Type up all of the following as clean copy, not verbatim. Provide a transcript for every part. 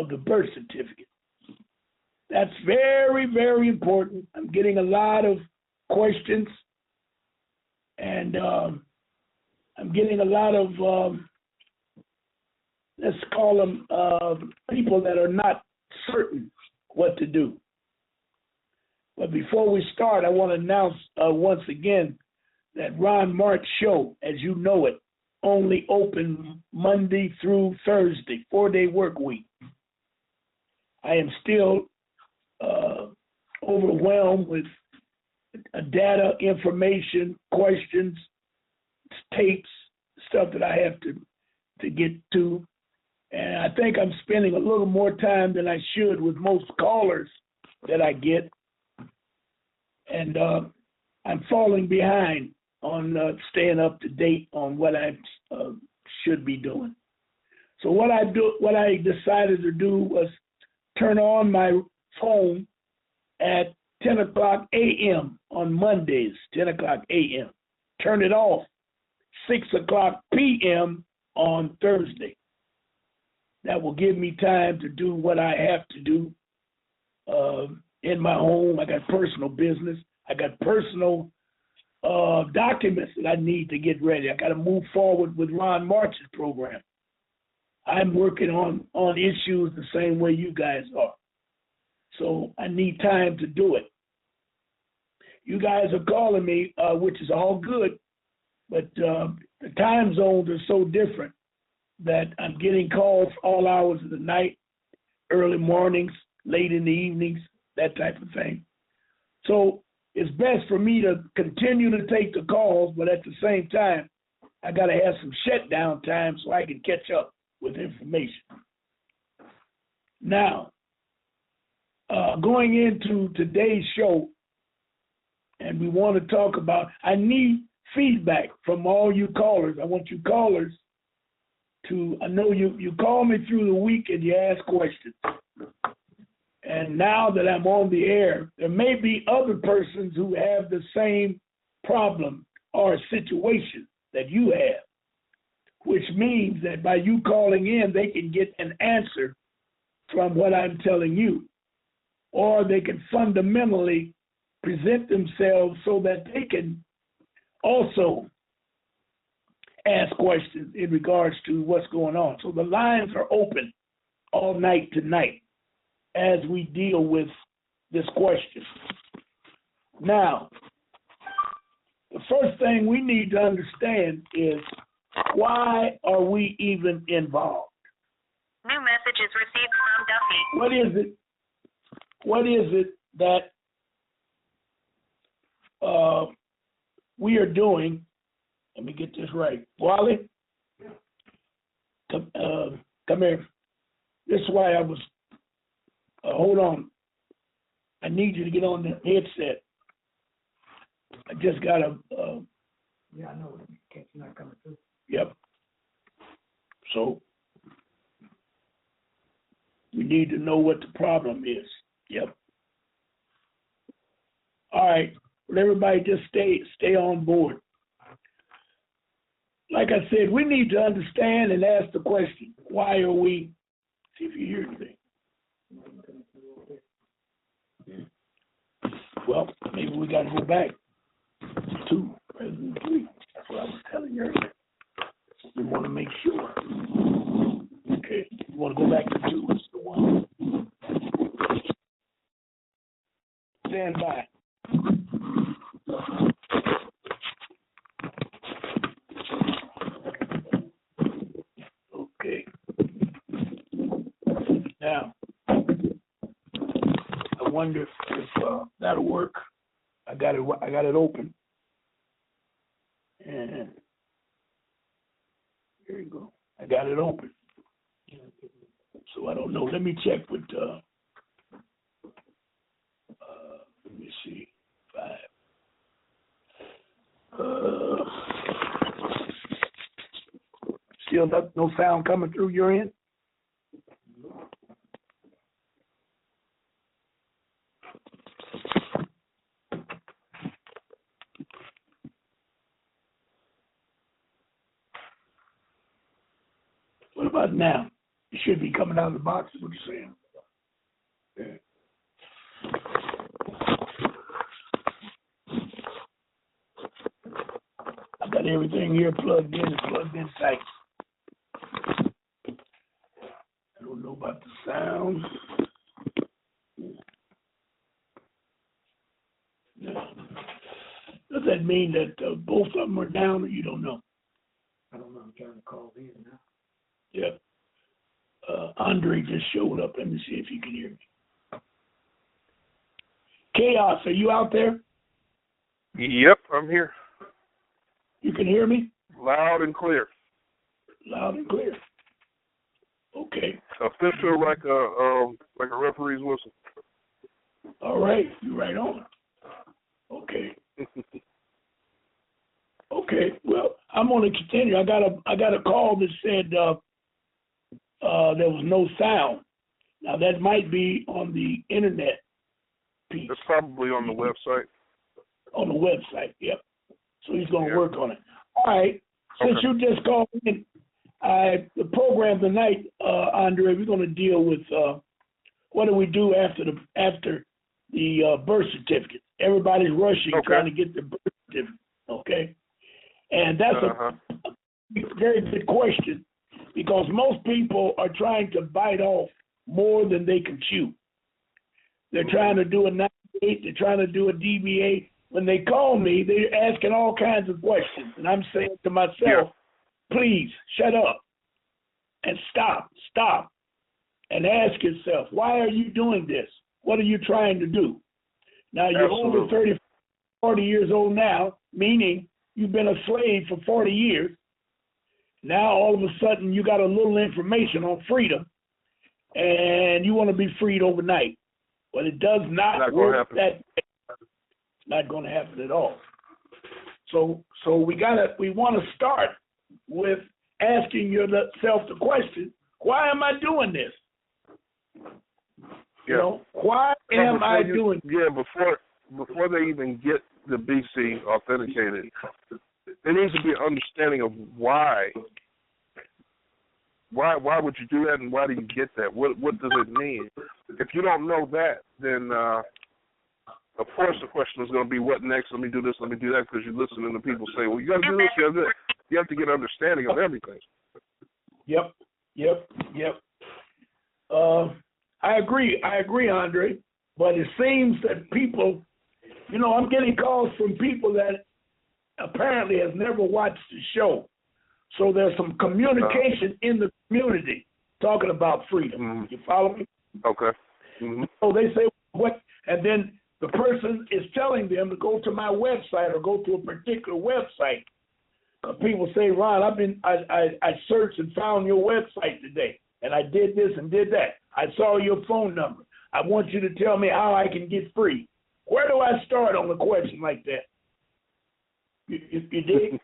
of the birth certificate. That's very, very important. I'm getting a lot of questions, and I'm getting a lot of, let's call them people that are not certain what to do. But before we start, I want to announce once again that Ron Mart's show, as you know it, only open Monday through Thursday, 4-day work week. I am still overwhelmed with data, information, questions, tapes, stuff that I have to get to. And I think I'm spending a little more time than I should with most callers that I get. And I'm falling behind on staying up to date on what I should be doing. So what I decided to do was turn on my phone at 10 o'clock a.m. on Mondays, 10 o'clock a.m. Turn it off 6 o'clock p.m. on Thursday. That will give me time to do what I have to do in my home. I got personal business. I got personal documents that I need to get ready. I got to move forward with Ron March's program. I'm working on issues the same way you guys are. So I need time to do it. You guys are calling me, which is all good, but the time zones are so different that I'm getting calls all hours of the night, early mornings, late in the evenings, that type of thing. So it's best for me to continue to take the calls, but at the same time, I got to have some shutdown time so I can catch up with information. Now, going into today's show, and we want to talk about, I need feedback from all you callers. I want you callers to, I know you call me through the week and you ask questions. And now that I'm on the air, there may be other persons who have the same problem or situation that you have, which means that by you calling in, they can get an answer from what I'm telling you, or they can fundamentally present themselves so that they can also ask questions in regards to what's going on. So the lines are open all night tonight as we deal with this question. Now, the first thing we need to understand is, why are we even involved? New messages received from Duffy. What is it that we are doing? Let me get this right. Wally, come here. This is why I was, hold on. I need you to get on the headset. I just got a. Yeah, I know. It's not coming through. Yep. So we need to know what the problem is. Yep. All right. Well, everybody just stay on board. Like I said, we need to understand and ask the question, why are we, see if you hear anything. Well, maybe we got to go back to 2 rather than 3. That's what I was telling you earlier. We want to make sure. Okay, you want to go back to 2, it's the 1. Stand by. Okay. Now, I wonder if that'll work. I got it open. And here you go. I got it open. So I don't know. Let me check with let me see. 5. Still no sound coming through your end? What about now? It should be coming out of the box, is what you're saying. Yeah. I got everything here plugged in tight. I don't know about the sound. Does that mean that both of them are down, or you don't know? I don't know. I'm trying to call these now. Yeah. Andre just showed up. Let me see if he can hear me. Chaos, are you out there? Yep, I'm here. You can hear me? Loud and clear. Loud and clear. Okay. Official like a referee's whistle. All right, you're right on. Okay. Okay. Well, I'm going to continue. I got a call that said there was no sound. Now that might be on the internet piece. It's probably on the website. On the website, yep. So he's going to work on it. All right. Since you just called in, the program tonight, Andre, we're going to deal with what do we do after the birth certificate. Everybody's rushing trying to get the birth certificate, okay? And that's a very good question because most people are trying to bite off more than they can chew. They're trying to do a 98, they're trying to do a DBA. When they call me, they're asking all kinds of questions. And I'm saying to myself, please shut up and stop and ask yourself, why are you doing this? What are you trying to do? Now, you're over 30, 40 years old now, meaning you've been a slave for 40 years. Now, all of a sudden, you got a little information on freedom, and you want to be freed overnight. But it does not work that way. It's not going to happen at all. So we want to start with asking yourself the question, why am I doing this? You know, why am I doing this? Yeah, before they even get the BC authenticated, there needs to be an understanding of why. Why would you do that, and why do you get that? What does it mean? If you don't know that, then of course the question is going to be, what next? Let me do this, let me do that, because you're listening to people say, well, you got to do this, you got to do that. You have to get an understanding of everything. Yep. I agree, Andre, but it seems that people, I'm getting calls from people that apparently has never watched the show. So there's some communication in the community talking about freedom. Mm-hmm. You follow me? Okay. Mm-hmm. So they say what, and then the person is telling them to go to my website or go to a particular website. People say, Ron, I searched and found your website today, and I did this and did that. I saw your phone number. I want you to tell me how I can get free. Where do I start on a question like that? You dig?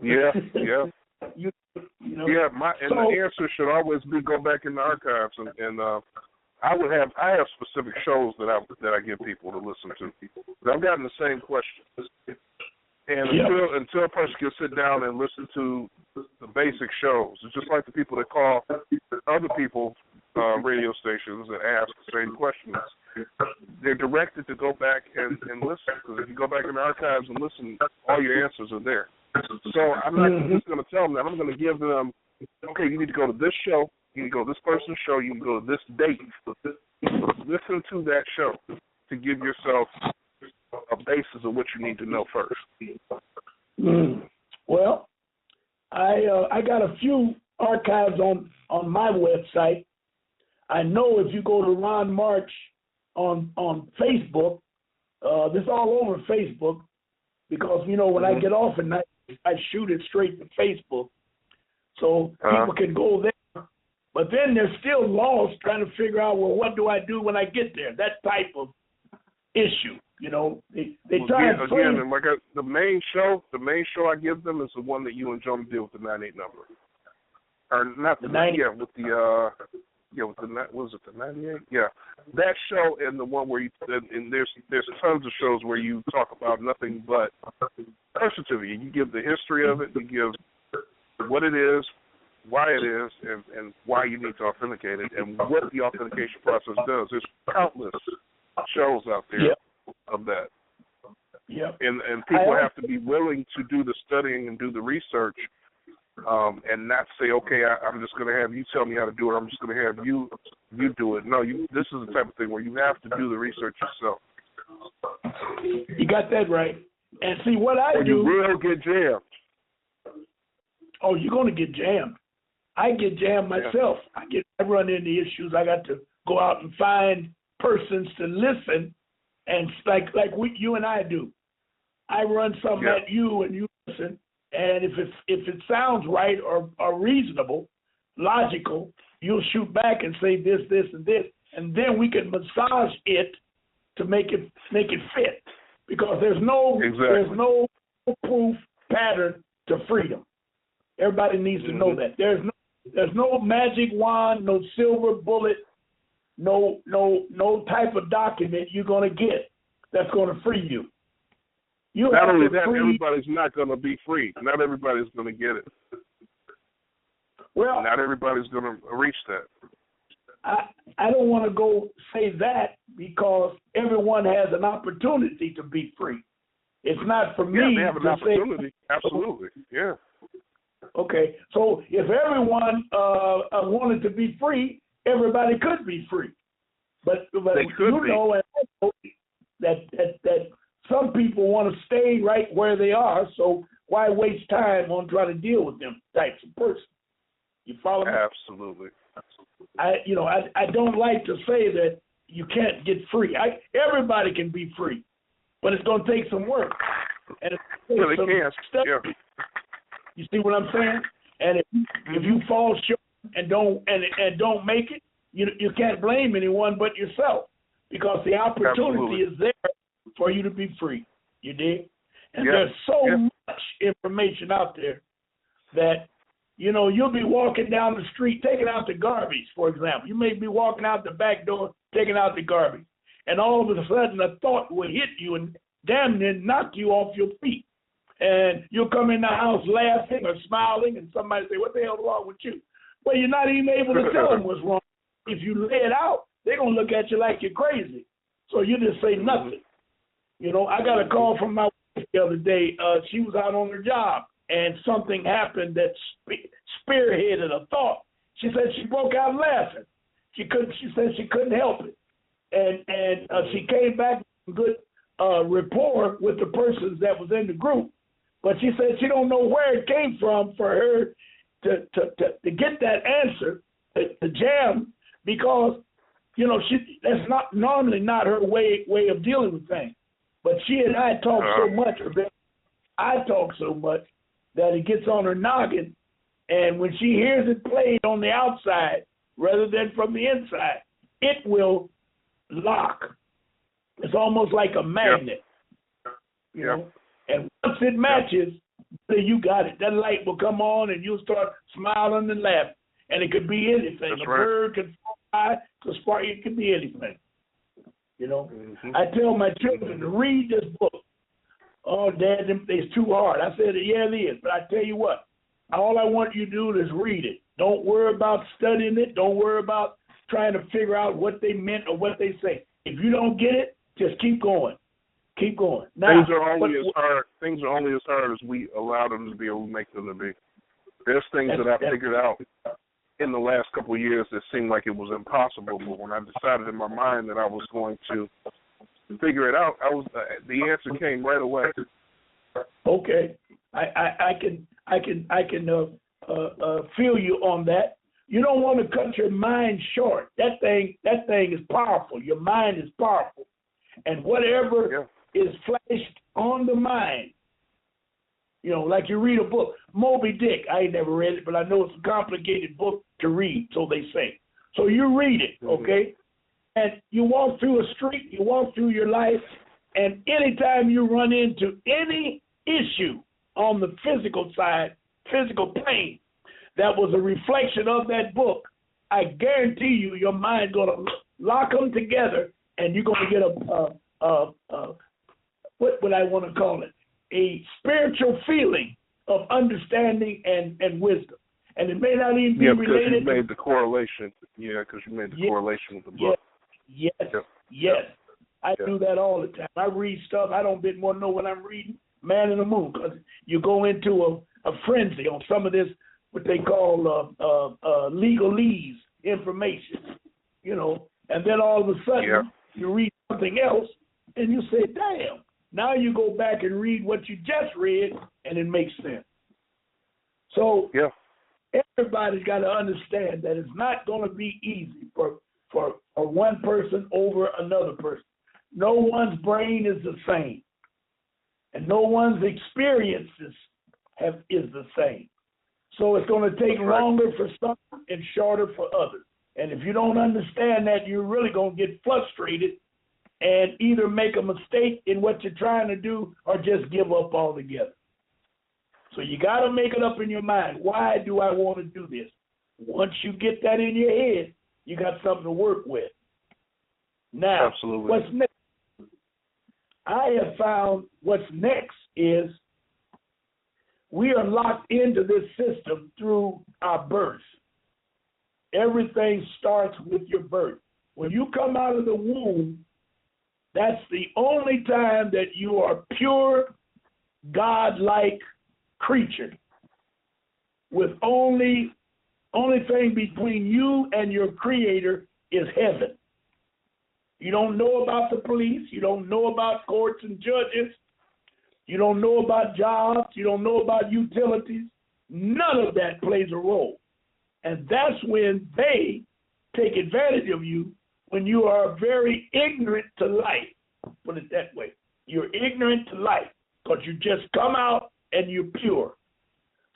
Yeah. Yeah, the answer should always be go back in the archives, and I have specific shows that I give people to listen to. I've gotten the same questions, and until a person can sit down and listen to the basic shows, it's just like the people that call other people radio stations and ask the same questions. They're directed to go back and listen, because if you go back in the archives and listen, all your answers are there. So I'm not just going to tell them that. I'm going to give them, okay, you need to go to this show, you need to go to this person's show, you need to go to this date. Listen to that show to give yourself a basis of what you need to know first. Well, I got a few archives on my website. I know if you go to Ron March on Facebook, this is all over Facebook, because, when I get off at night, I shoot it straight to Facebook. So people can go there. But then they're still lost trying to figure out, well, what do I do when I get there? That type of issue, They try and frame. Again, like the main show I give them is the one that you and Jonah deal with the 98 number. Or not the 98, with the... with the, was it the 98? Yeah, that show and the one where and there's tons of shows where you talk about nothing but birth certificate. You give the history of it, you give what it is, why it is and why you need to authenticate it and what the authentication process does. There's countless shows out there of that. Yep. And people have to be willing to do the studying and do the research and not say, okay, I'm just going to have you tell me how to do it. I'm just going to have you do it. No, this is the type of thing where you have to do the research yourself. You got that right. And see, what I do... You will get jammed. Oh, you're going to get jammed. I get jammed myself. Yeah. I run into issues. I got to go out and find persons to listen, and like you and I do. I run something at you, and you listen, and if it sounds right or reasonable, logical, you'll shoot back and say this, this, and this, and then we can massage it to make it fit, because there's no proof pattern to freedom. Everybody needs to know that. There's no magic wand, no silver bullet, no type of document you're going to get that's going to free you. Not only that, everybody's not going to be free. Not everybody's going to get it. Well, not everybody's going to reach that. I don't want to go say that, because everyone has an opportunity to be free. It's not for me they have an opportunity. Absolutely, yeah. Okay, so if everyone wanted to be free, everybody could be free. But you know that some people want to stay right where they are, so why waste time on trying to deal with them types of person? You follow me? Absolutely. I don't like to say that you can't get free. Everybody can be free, but it's going to take some work. And it's some stuff. Yeah. You see what I'm saying? And if you fall short and don't make it, you can't blame anyone but yourself, because the opportunity is there for you to be free. You dig? And there's so much information out there that, you'll be walking down the street taking out the garbage, for example. You may be walking out the back door taking out the garbage, and all of a sudden a thought will hit you and damn near knock you off your feet. And you'll come in the house laughing or smiling, and somebody say, "What the hell's wrong with you?" Well, you're not even able to tell them what's wrong. If you lay it out, they're going to look at you like you're crazy. So you just say nothing. I got a call from my wife the other day. She was out on her job, and something happened that spearheaded a thought. She said she broke out laughing. She said she couldn't help it. And she came back with good rapport with the persons that was in the group. But she said she don't know where it came from for her to get that answer, to jam, because that's not normally not her way of dealing with things. But she and I talk so much about that it gets on her noggin, and when she hears it played on the outside rather than from the inside, it will lock. It's almost like a magnet, you know. And once it matches, you got it. That light will come on, and you'll start smiling and laughing. And it could be anything. That's a bird could fly, it could be anything. I tell my children to read this book. Oh, Dad, it's too hard. I said, yeah, it is. But I tell you what, all I want you to do is read it. Don't worry about studying it. Don't worry about trying to figure out what they meant or what they say. If you don't get it, just keep going. Keep going. Now, things are only as hard as we allow them to be or we make them to be. There's things that I figured out in the last couple of years that seemed like it was impossible, but when I decided in my mind that I was going to figure it out, the answer came right away. Okay, I can feel you on that. You don't want to cut your mind short. That thing is powerful. Your mind is powerful, and whatever is flashed on the mind. Like you read a book, Moby Dick. I ain't never read it, but I know it's a complicated book to read, so they say. So you read it, okay? And you walk through a street, you walk through your life, and anytime you run into any issue on the physical side, physical plane, that was a reflection of that book, I guarantee you your mind's going to lock them together, and you're going to get what would I want to call it? A spiritual feeling of understanding and wisdom. And it may not even be related. Yeah, because you made the correlation. Yeah, because you made the correlation with the book. Yes. I do that all the time. I read stuff. I don't want to know what I'm reading. Man in the Moon, because you go into a frenzy on some of this, what they call legalese information, and then all of a sudden you read something else and you say, damn. Now you go back and read what you just read and it makes sense. So everybody's got to understand that it's not going to be easy for one person over another person. No one's brain is the same, and no one's experiences is the same. So it's going to take longer for some and shorter for others. And if you don't understand that, you're really going to get frustrated and either make a mistake in what you're trying to do or just give up altogether. So you got to make it up in your mind. Why do I want to do this? Once you get that in your head, you got something to work with. Now, what's next? I have found what's next is we are locked into this system through our birth. Everything starts with your birth. When you come out of the womb, that's the only time that you are pure, God-like creature with only thing between you and your Creator is heaven. You don't know about the police. You don't know about courts and judges. You don't know about jobs. You don't know about utilities. None of that plays a role. And that's when they take advantage of you, when you are very ignorant to life. Put it that way. You're ignorant to life because you just come out and you're pure.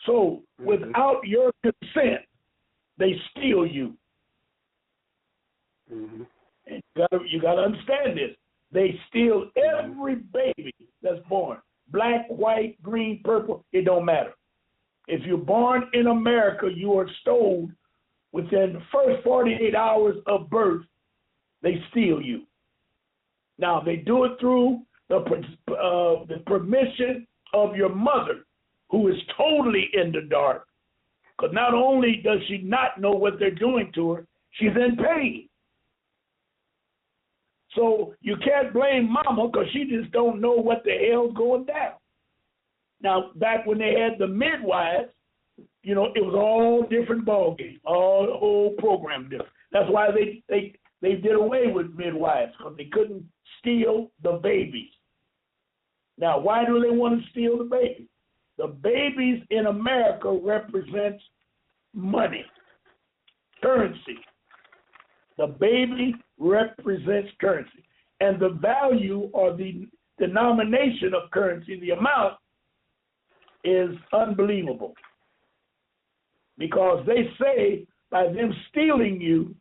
So without your consent, they steal you. And you got to understand this. They steal every baby that's born. Black, white, green, purple, it don't matter. If you're born in America, you are stolen within the first 48 hours of birth. They steal you. Now, they do it through the permission of your mother, who is totally in the dark. Because not only does she not know what they're doing to her, she's in pain. So you can't blame mama because she just don't know what the hell's going down. Now, back when they had the midwives, it was all different ball game, all the whole program different. That's why they did away with midwives, because they couldn't steal the babies. Now, why do they want to steal the babies? The babies in America represents money, currency. The baby represents currency. And the value or the denomination of currency, the amount, is unbelievable. Because they say by them stealing you,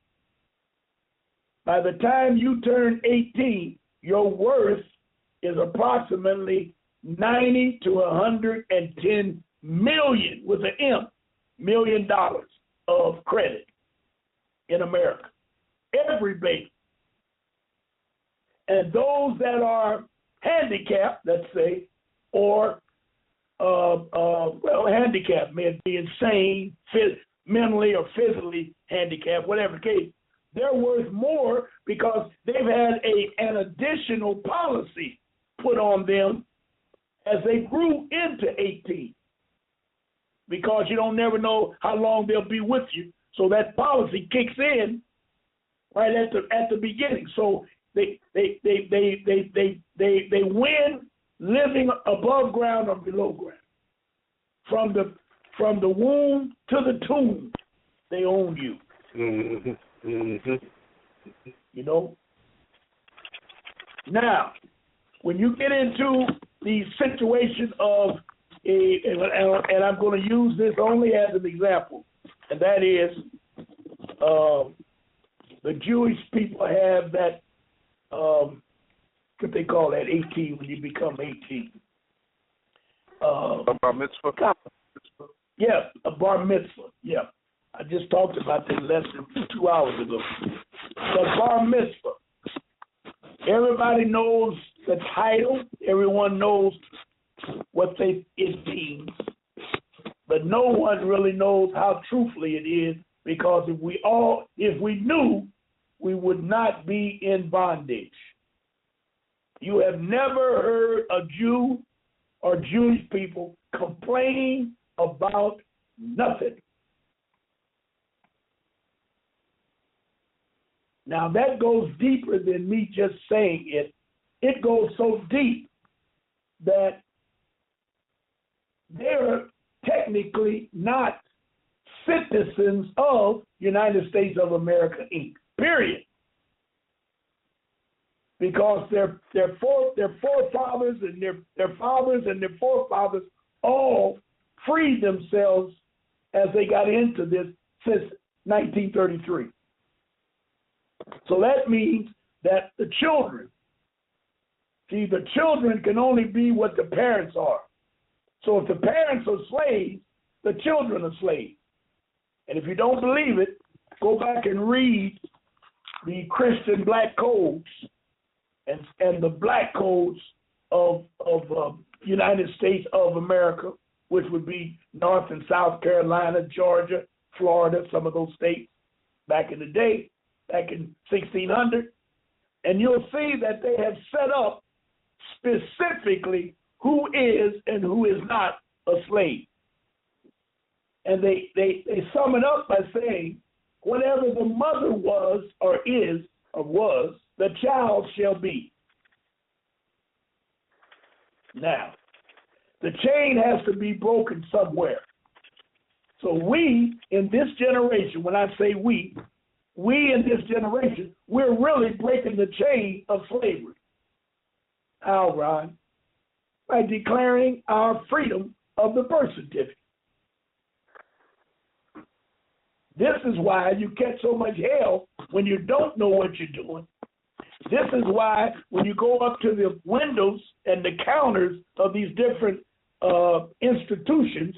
by the time you turn 18, your worth is approximately 90 to 110 million, with an M, $1 million of credit in America. Every baby. And those that are handicapped, let's say, or handicapped, may be insane, mentally or physically handicapped, whatever the case, they're worth more because they've had an additional policy put on them as they grew into 18. Because you don't never know how long they'll be with you, so that policy kicks in right at the beginning. So they win living above ground or below ground. From the womb to the tomb, they own you. Now, when you get into the situation of and I'm going to use this only as an example, and that is the Jewish people have that, what they call that, 18, when you become 18. A bar mitzvah? Yeah, a bar mitzvah, yeah. I just talked about this less than 2 hours ago. The bar mitzvah. Everybody knows the title. Everyone knows what it means. but no one really knows how truthfully it is, because if we knew, we would not be in bondage. You have never heard a Jew or Jewish people complain about nothing. Now that goes deeper than me just saying it. It goes so deep that they're technically not citizens of United States of America, Inc., period. Because their forefathers and their fathers and their forefathers all freed themselves as they got into this since 1933. So that means that the children can only be what the parents are. So if the parents are slaves, the children are slaves. And if you don't believe it, go back and read the Christian black codes and the black codes of United States of America, which would be North and South Carolina, Georgia, Florida, some of those states back in the day, back in 1600. And you'll see that they have set up specifically who is and who is not a slave. And they sum it up by saying, whatever the mother was or is or was, the child shall be. Now, the chain has to be broken somewhere. So we, in this generation, when I say we in this generation, we're really breaking the chain of slavery. How, Ron? By declaring our freedom of the birth certificate. This is why you catch so much hell when you don't know what you're doing. This is why when you go up to the windows and the counters of these different institutions,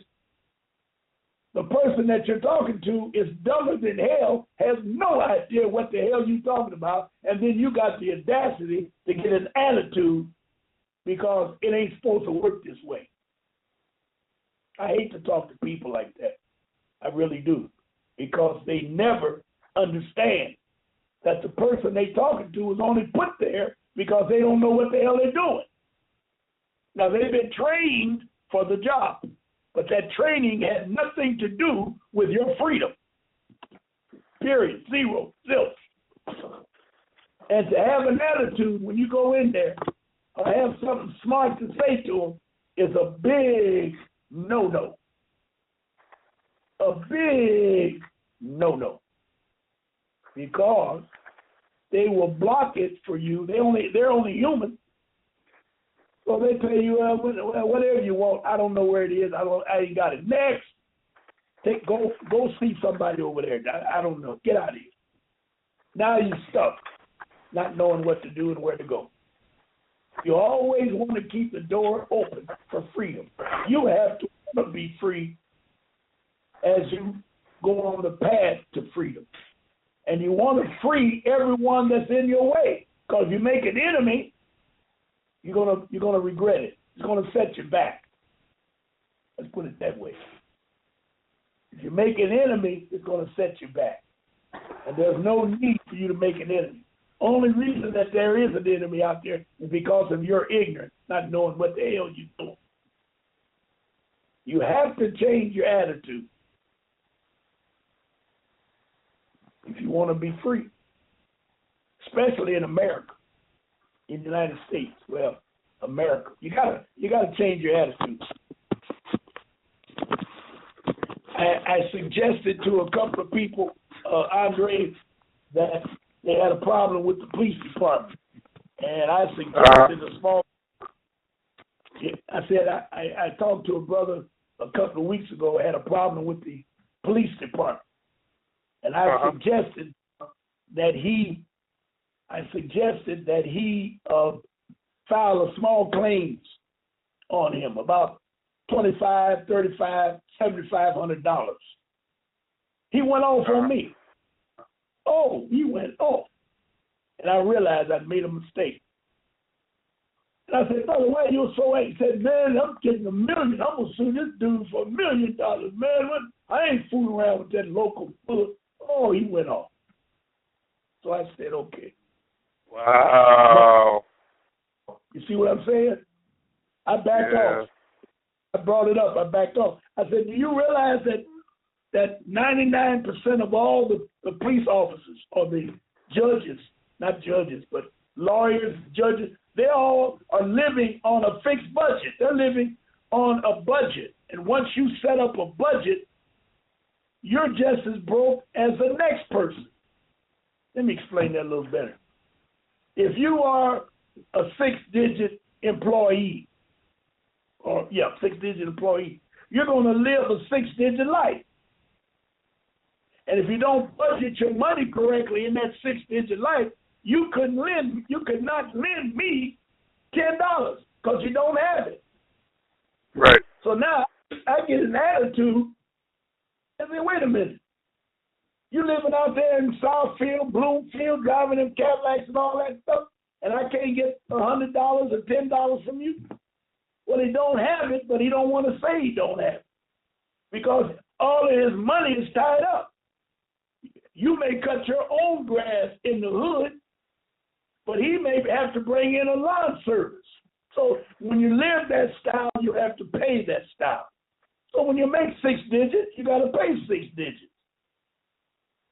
the person that you're talking to is dumber than hell, has no idea what the hell you're talking about, and then you got the audacity to get an attitude because it ain't supposed to work this way. I hate to talk to people like that. I really do. Because they never understand that the person they talking to is only put there because they don't know what the hell they're doing. Now, they've been trained for the job, but that training had nothing to do with your freedom. Period. Zero. Zilch. And to have an attitude when you go in there or have something smart to say to them is a big no-no. A big no-no, because they will block it for you. They're only human, so they tell you whatever you want. I don't know where it is. I ain't got it. Next, go see somebody over there. I don't know. Get out of here. Now you're stuck, not knowing what to do and where to go. You always want to keep the door open for freedom. You have to be free as you go on the path to freedom. And you want to free everyone that's in your way. Because if you make an enemy, you're gonna regret it. It's gonna set you back. Let's put it that way. If you make an enemy, it's gonna set you back. And there's no need for you to make an enemy. Only reason that there is an enemy out there is because of your ignorance, not knowing what the hell you're doing. You have to change your attitude if you want to be free, especially in America, in the United States. Well, America, you gotta change your attitude. I suggested to a couple of people, Andre, that they had a problem with the police department, and I suggested a small. I said I talked to a brother a couple of weeks ago who had a problem with the police department. And I suggested that he file a small claims on him, about $25, $35, $7,500. He went off on me. He went off. And I realized I'd made a mistake. I said, brother, why you so angry? He said, man, I'm getting $1 million. I'm going to sue this dude for $1 million. Man, I ain't fooling around with that local bullet. Oh, he went off. So I said, okay. Wow. You see what I'm saying? I backed off. I brought it up. I backed off. I said, do you realize that 99% of all the police officers or the judges, not judges, but lawyers, judges, they all are living on a fixed budget. They're living on a budget. And once you set up a budget, you're just as broke as the next person. Let me explain that a little better. If you are a six-digit employee, six-digit employee, you're going to live a six-digit life. And if you don't budget your money correctly in that six-digit life, you could not lend me $10 because you don't have it. Right. So now I get an attitude and say, wait a minute. You living out there in Southfield, Bloomfield, driving them Cadillacs and all that stuff, and I can't get $100 or $10 from you? Well, he don't have it, but he don't want to say he don't have it because all of his money is tied up. You may cut your own grass in the hood, but he may have to bring in a lawn service. So when you live that style, you have to pay that style. So when you make 6 digits, you got to pay 6 digits.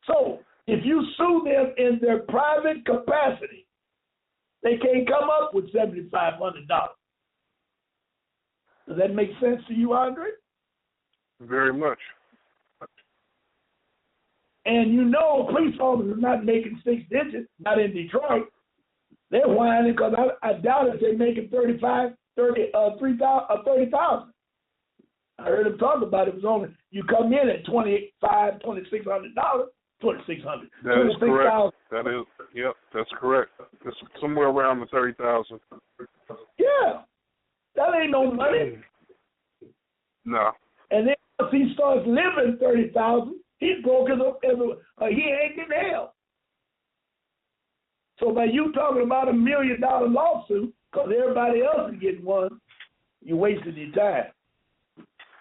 So if you sue them in their private capacity, they can't come up with $7,500. Does that make sense to you, Andre? Very much. And you know a police officer is not making 6 digits, not in Detroit. They're whining because I doubt if they're making $30,000. I heard them talk about it. It was only, you come in at $2,600. $2,600. That is correct. That is, yep, that's correct. It's somewhere around the 30,000. Yeah, that ain't no money. No. And then once he starts living 30,000, he's broken up everywhere. He ain't in hell. So by you talking about $1 million lawsuit, because everybody else is getting one, you wasted your time.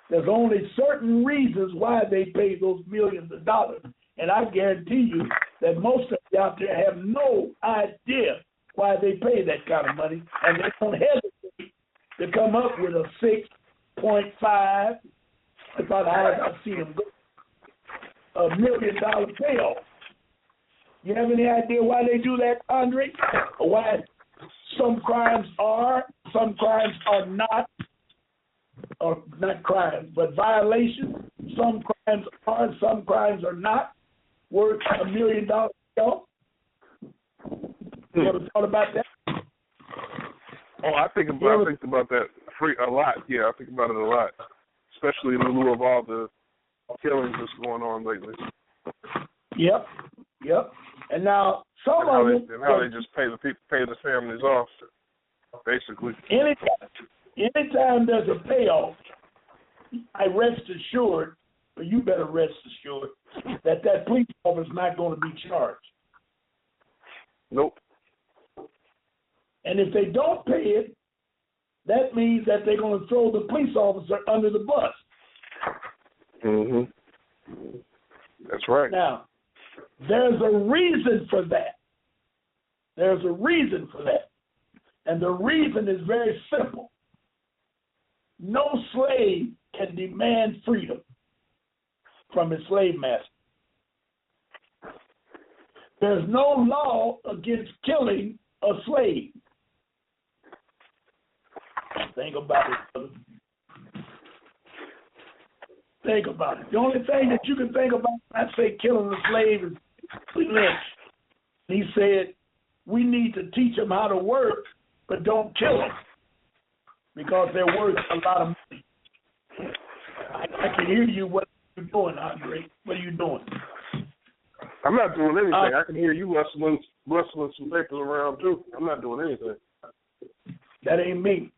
There's only certain reasons why they pay those millions of dollars. And I guarantee you that most of you out there have no idea why they pay that kind of money. And they don't hesitate to come up with a 6.5, that's about how I've seen them go, $1 million payoff. You have any idea why they do that, Andre? Or why some crimes are not, or not crimes, but violations. Some crimes are, some crimes are not worth $1 million payoff? You ever thought about that? Oh, I think about that a lot. Yeah, I think about it a lot, especially in lieu of all the killings that's going on lately. Yep. And now some of them, and how they just pay the families off, basically. Anytime there's a payoff, I rest assured, or you better rest assured, that police officer is not going to be charged. Nope. And if they don't pay it, that means that they're going to throw the police officer under the bus. Mm-hmm. That's right. Now, there's a reason for that. There's a reason for that. And the reason is very simple. No slave can demand freedom from his slave master. There's no law against killing a slave. Think about it, brother. Think about it. The only thing that you can think about when I say killing a slave is Lynch. He said, we need to teach them how to work, but don't kill them because they're worth a lot of money. I can hear you. What are you doing, Andre? What are you doing? I'm not doing anything. I can hear you rustling some papers around, too. I'm not doing anything. That ain't me.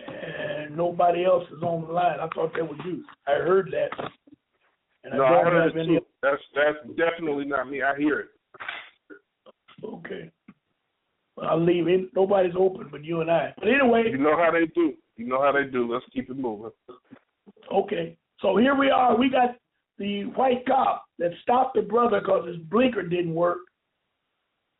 And nobody else is on the line. I thought that was you. I heard that. And no, I heard it, too. That's definitely not me. I hear it. Okay. I'll leave it. Nobody's open but you and I. But anyway. You know how they do. Let's keep it moving. Okay. So here we are. We got the white cop that stopped the brother because his blinker didn't work.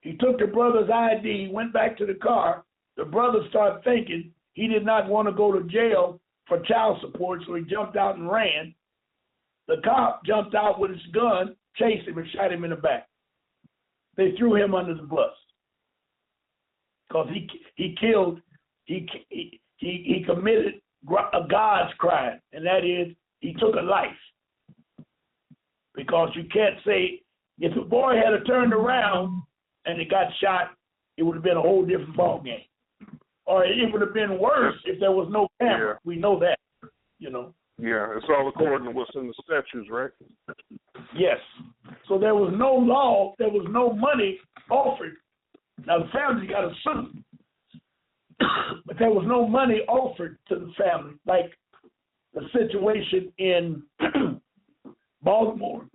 He took the brother's ID, went back to the car. The brother started thinking he did not want to go to jail for child support, so he jumped out and ran. The cop jumped out with his gun, chased him, and shot him in the back. They threw him under the bus because he committed a God's crime, and that is he took a life. Because you can't say, if the boy had turned around and it got shot, it would have been a whole different ball game. Or it would have been worse if there was no camera. Yeah. We know that, you know. Yeah, it's all according to what's in the statutes, right? Yes. So there was no law, there was no money offered. Now the family got a suit, but there was no money offered to the family, like the situation in Baltimore.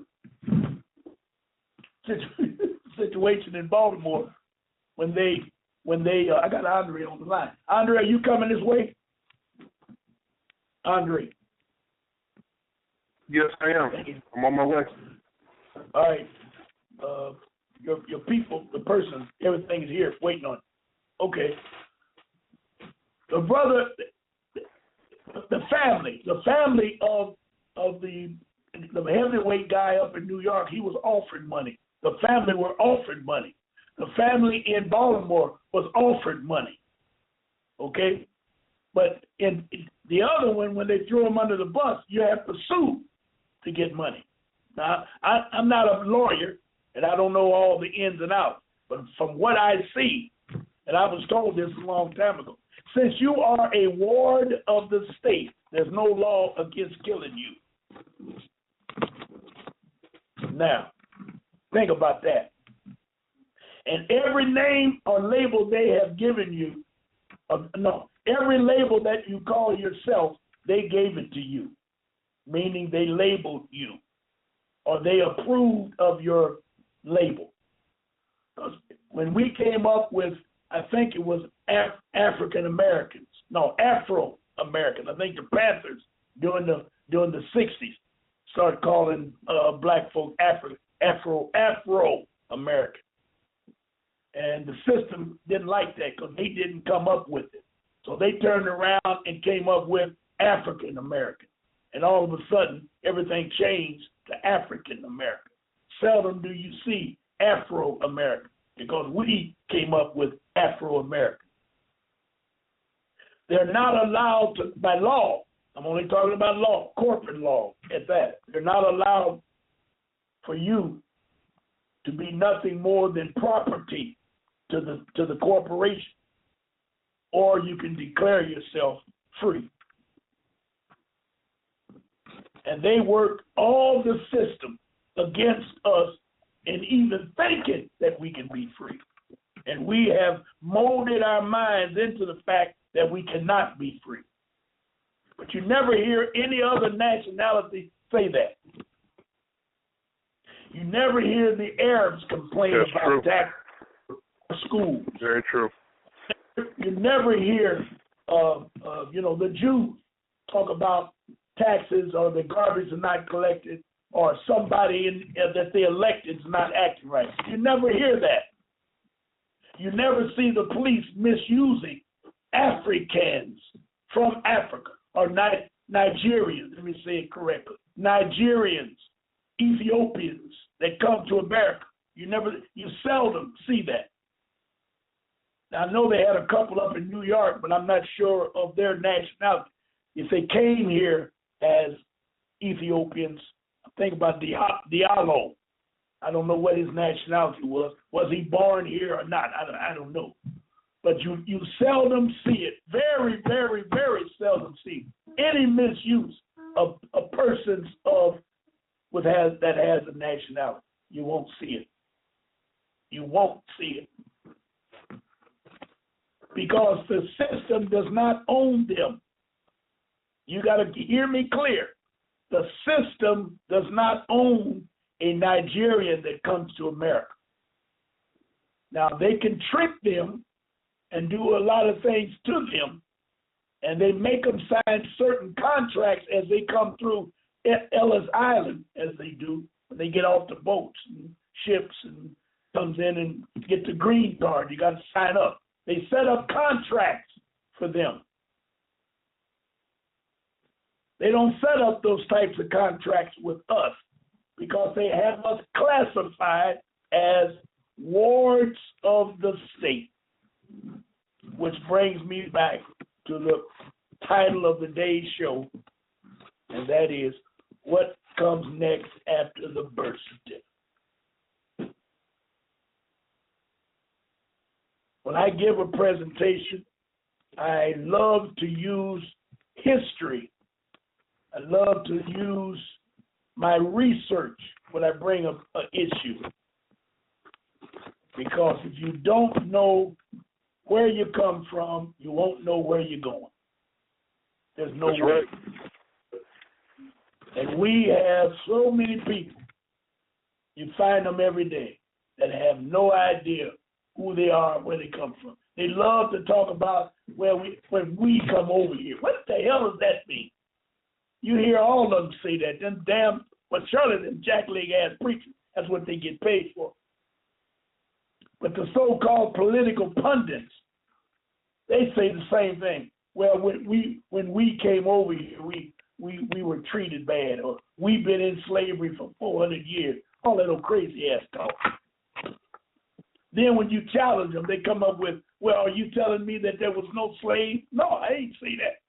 Situation in Baltimore when they I got Andre on the line. Andre, are you coming this way? Andre. Yes, I am. I'm on my way. All right. Your people, the person, everything is here waiting on you. Okay. The brother, the family of the heavyweight guy up in New York, he was offered money. The family were offered money. The family in Baltimore was offered money. Okay? But in the other one, when they threw him under the bus, you have to sue to get money. Now, I'm not a lawyer, and I don't know all the ins and outs, but from what I see, and I was told this a long time ago, since you are a ward of the state, there's no law against killing you. Now, think about that. And every name or label they have given you, every label that you call yourself, they gave it to you, meaning they labeled you, or they approved of your label. When we came up with, I think it was African Americans, no, Afro Americans. I think the Panthers during the 60s started calling black folk Afro American. And the system didn't like that because they didn't come up with it. So they turned around and came up with African American. And all of a sudden, everything changed to African American. Seldom do you see Afro American because we came up with Afro American. They're not allowed to, by law, I'm only talking about law, corporate law at that. They're not allowed for you to be nothing more than property to the corporation, or you can declare yourself free. And they work all the system against us in even thinking that we can be free. And we have molded our minds into the fact that we cannot be free. But you never hear any other nationality say that. You never hear the Arabs complain about tax schools. Very true. You never hear, the Jews talk about taxes or the garbage is not collected or somebody that they elected is not acting right. You never hear that. You never see the police misusing Africans from Africa or Nigerians. Let me say it correctly. Nigerians, Ethiopians that come to America. You seldom see that. Now, I know they had a couple up in New York, but I'm not sure of their nationality. If they came here as Ethiopians, think about Diallo. I don't know what his nationality was. Was he born here or not? I don't know. But you seldom see it. Very, very, very seldom see any misuse of a person's that has a nationality. You won't see it. You won't see it. Because the system does not own them. You got to hear me clear. The system does not own a Nigerian that comes to America. Now, they can trick them and do a lot of things to them, and they make them sign certain contracts as they come through Ellis Island, as they do when they get off the boats and ships and comes in and get the green card. You got to sign up. They set up contracts for them. They don't set up those types of contracts with us because they have us classified as wards of the state, which brings me back to the title of the day's show, and that is, what comes next after the birth certificate? When I give a presentation, I love to use history. I love to use my research when I bring an issue. Because if you don't know where you come from, you won't know where you're going. There's no way. Right. And we have so many people, you find them every day, that have no idea who they are, where they come from. They love to talk about when we come over here. What the hell does that mean? You hear all of them say that. Them damn, well, surely them jackleg ass preachers, that's what they get paid for. But the so-called political pundits, they say the same thing. Well, when we came over here, we were treated bad, or we've been in slavery for 400 years. All that old crazy ass talk. Then when you challenge them, they come up with, well, are you telling me that there was no slave? No, I ain't say that.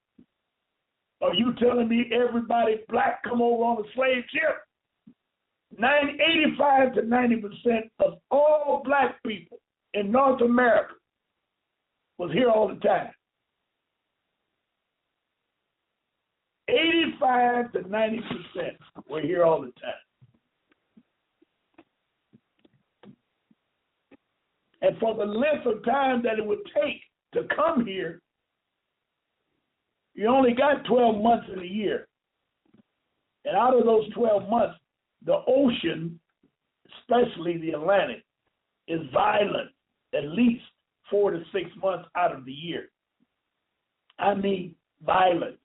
Are you telling me everybody black come over on a slave ship? 85 to 90% of all black people in North America was here all the time. 85 to 90% were here all the time. And for the length of time that it would take to come here, you only got 12 months in a year. And out of those 12 months, the ocean, especially the Atlantic, is violent at least 4 to 6 months out of the year. I mean violent.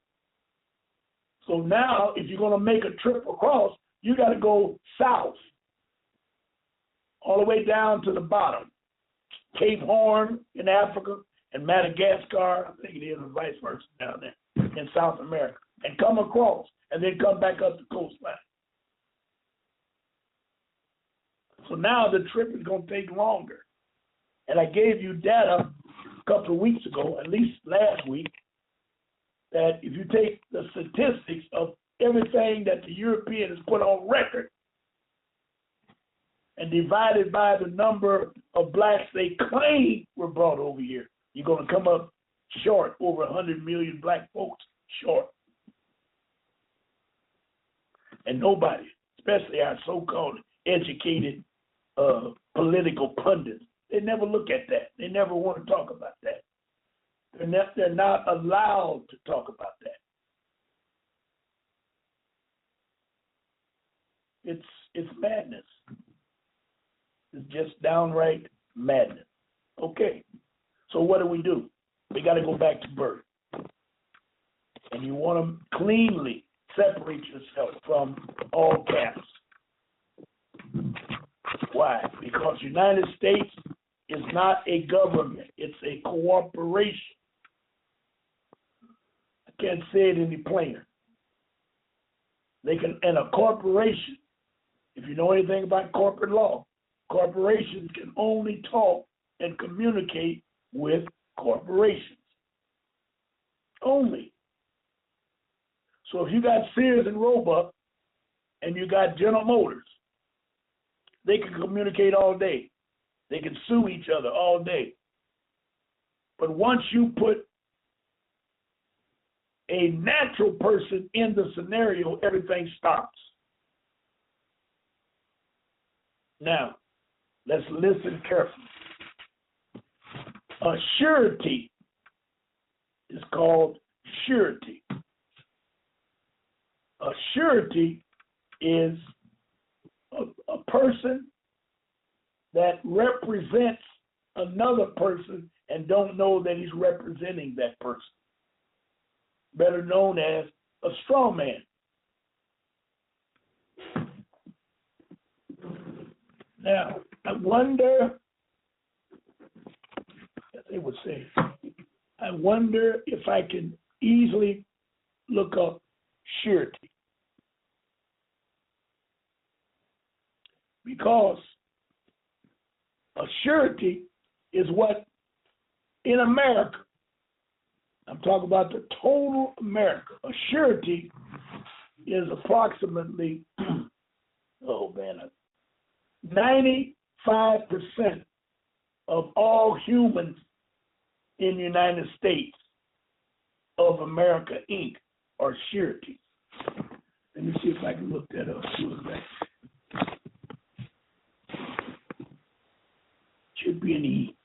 So now, if you're going to make a trip across, you got to go south, all the way down to the bottom. Cape Horn in Africa and Madagascar, I think it is, and vice versa down there in South America, and come across, and then come back up the coastline. So now the trip is going to take longer. And I gave you data a couple of weeks ago, at least last week, that if you take the statistics of everything that the European has put on record and divided by the number of blacks they claim were brought over here, you're going to come up short, over 100 million black folks short. And nobody, especially our so-called educated political pundits, they never look at that. They never want to talk about that. They're not allowed to talk about that. It's madness. It's just downright madness. Okay, so what do? We got to go back to birth. And you want to cleanly separate yourself from all camps. Why? Because the United States is not a government. It's a corporation. I can't say it any plainer. And a corporation, if you know anything about corporate law, corporations can only talk and communicate with corporations. Only. So if you got Sears and Roebuck and you got General Motors, they can communicate all day. They can sue each other all day. But once you put a natural person in the scenario, everything stops. Now, let's listen carefully. A surety is called surety. A surety is a person that represents another person and don't know that he's representing that person. Better known as a straw man. Now, I wonder, as they would say, I wonder if I can easily look up surety. Because a surety is what, in America, I'm talking about the total America, a surety is approximately, 95% of all humans in the United States of America, Inc., are sureties. Let me see if I can look that up. Should be an E.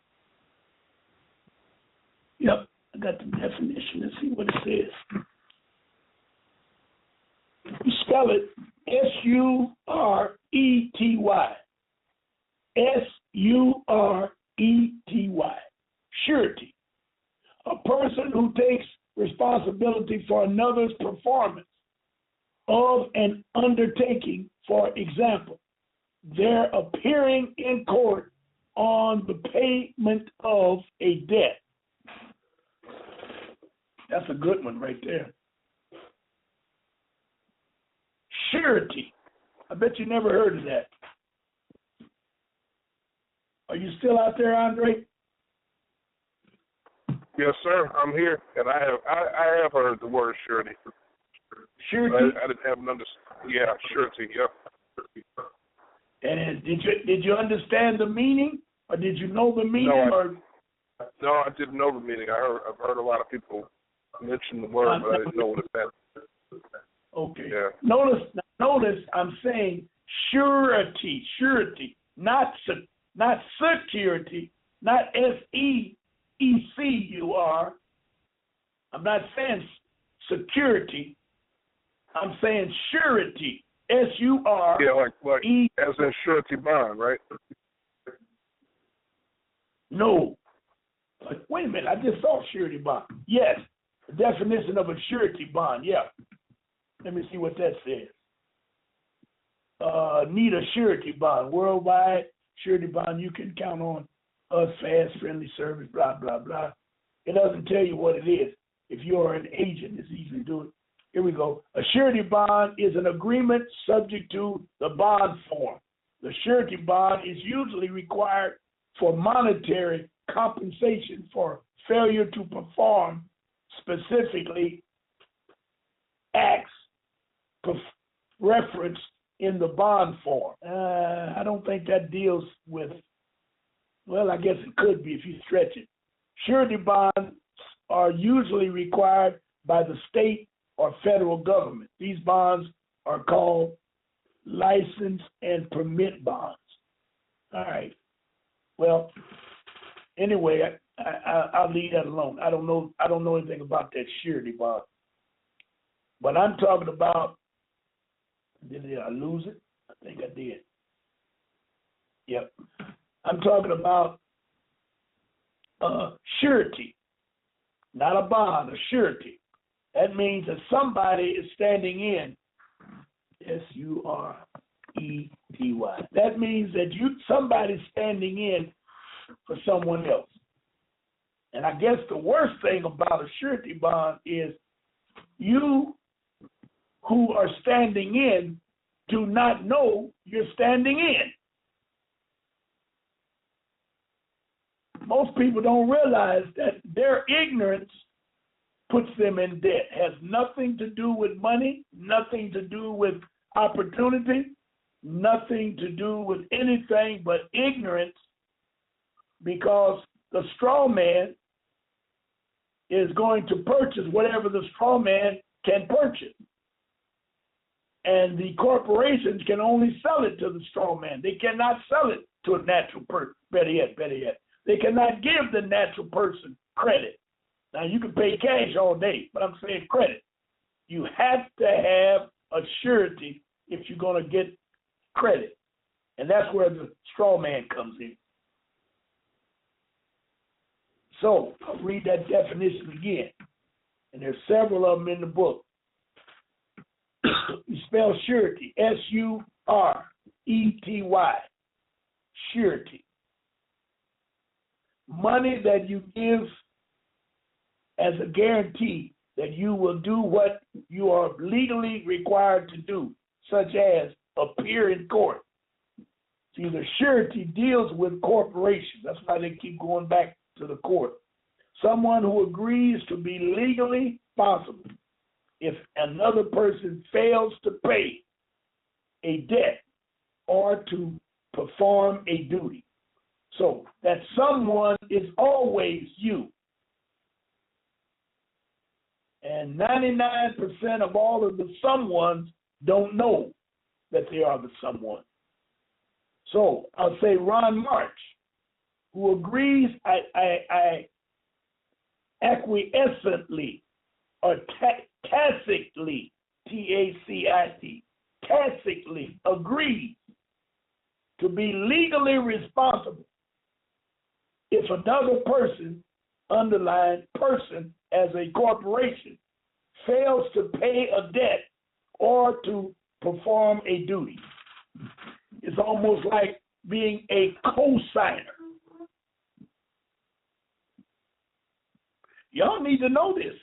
Yep, I got the definition. Let's see what it says. You spell it S-U-R-E-T-Y. S-U-R-E-T-Y. Surety. A person who takes responsibility for another's performance of an undertaking, for example, their appearing in court on the payment of a debt. That's a good one right there. Surety. I bet you never heard of that. Are you still out there, Andre? Yes, sir. I'm here, and I have heard the word surety. Surety. I didn't have an understanding. Yeah, surety. Yep. And did you understand the meaning, or did you know the meaning? No, I didn't know the meaning. I've heard a lot of people mention the word, but I didn't know what it meant. Okay. Yeah. Notice I'm saying surety, not security, not S-E-E-C-U-R. I'm not saying security. I'm saying surety, S-U-R. Yeah, like as in surety bond, right? No. Wait a minute, I just saw surety bond. Yes, the definition of a surety bond, yeah. Let me see what that says. Need a surety bond. Worldwide surety bond, you can count on us, fast, friendly service, blah, blah, blah. It doesn't tell you what it is. If you're an agent, it's easy to do it. Here we go. A surety bond is an agreement subject to the bond form. The surety bond is usually required for monetary compensation for failure to perform specifically acts referenced in the bond form. I don't think that deals with, well, I guess it could be if you stretch it. Surety bonds are usually required by the state or federal government. These bonds are called license and permit bonds. All right. Well, anyway, I'll leave that alone. I don't know anything about that surety bond. But I'm talking about, did I lose it? I think I did. Yep. I'm talking about surety, not a bond, a surety. That means that somebody is standing in, S-U-R-E-T-Y. That means that somebody's standing in for someone else. And I guess the worst thing about a surety bond is you who are standing in do not know you're standing in. Most people don't realize that their ignorance puts them in debt. Has nothing to do with money, nothing to do with opportunity, nothing to do with anything but ignorance, because the straw man is going to purchase whatever the straw man can purchase. And the corporations can only sell it to the straw man. They cannot sell it to a natural person. Better yet, they cannot give the natural person credit. Now, you can pay cash all day, but I'm saying credit. You have to have a surety if you're going to get credit. And that's where the straw man comes in. So I'll read that definition again. And there's several of them in the book. You spell surety, S-U-R-E-T-Y, surety. Money that you give as a guarantee that you will do what you are legally required to do, such as appear in court. See, the surety deals with corporations. That's why they keep going back to the court. Someone who agrees to be legally responsible if another person fails to pay a debt or to perform a duty. So that someone is always you. And 99% of all of the someones don't know that they are the someone. So I'll say Ron March, who agrees acquiescently or tacitly, T-A-C-I-T, tacitly agrees to be legally responsible if another person, underlined person as a corporation, fails to pay a debt or to perform a duty. It's almost like being a co-signer. Y'all need to know this.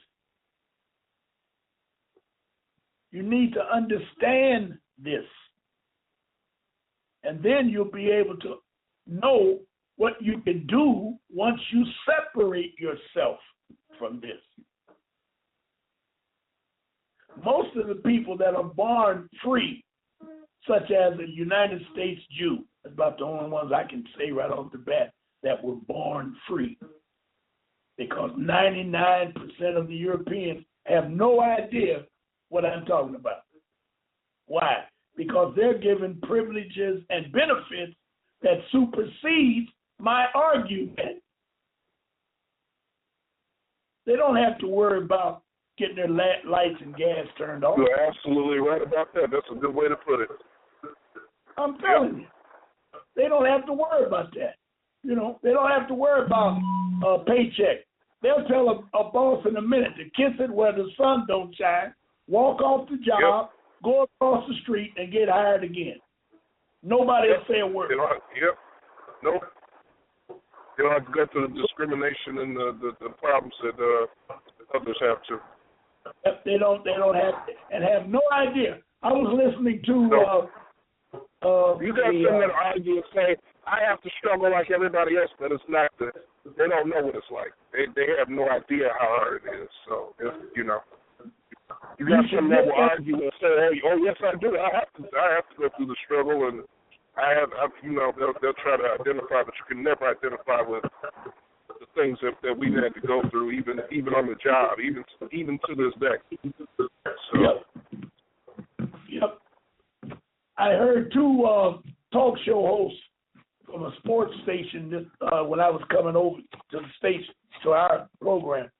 You need to understand this. And then you'll be able to know what you can do once you separate yourself from this. Most of the people that are born free, such as a United States Jew, that's about the only ones I can say right off the bat that were born free. Because 99% of the Europeans have no idea what I'm talking about. Why? Because they're given privileges and benefits that supersedes my argument. They don't have to worry about getting their lights and gas turned off. You're absolutely right about that. That's a good way to put it. I'm telling you, they don't have to worry about that. You know, they don't have to worry about a paycheck. They'll tell a boss in a minute to kiss it where the sun don't shine, walk off the job, go across the street, and get hired again. Nobody will say a word. Nope. You don't have to go through the discrimination and the problems that others have to. They don't have and have no idea. I was listening to you got some that argue and say, I have to struggle like everybody else, but it's not they don't know what it's like. They have no idea how hard it is. So you got some that will argue and say, oh yes I do. I have to go through the struggle, and they'll try to identify, but you can never identify with the things that we had to go through, even on the job, even to this day. So. Yep. I heard two talk show hosts from a sports station when I was coming over to the station, to our program,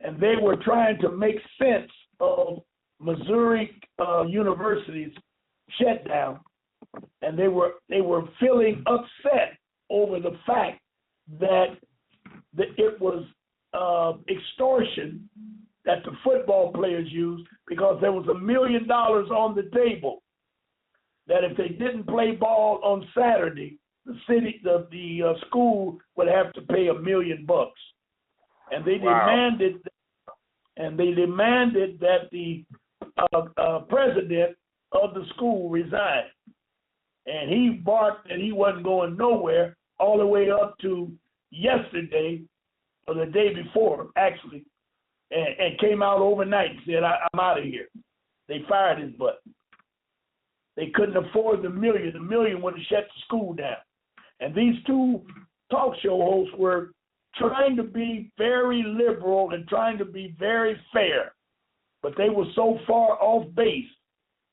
and they were trying to make sense of Missouri University's shutdown, and they were feeling upset over the fact that it was extortion that the football players used, because there was $1 million on the table that if they didn't play ball on Saturday, the school would have to pay $1 million, and they demanded that the president of the school resign, and he barked that he wasn't going nowhere all the way up to yesterday or the day before, actually, and came out overnight and said, I'm out of here. They fired his butt. They couldn't afford the $1 million. The $1 million would have shut the school down. And these two talk show hosts were trying to be very liberal and trying to be very fair, but they were so far off base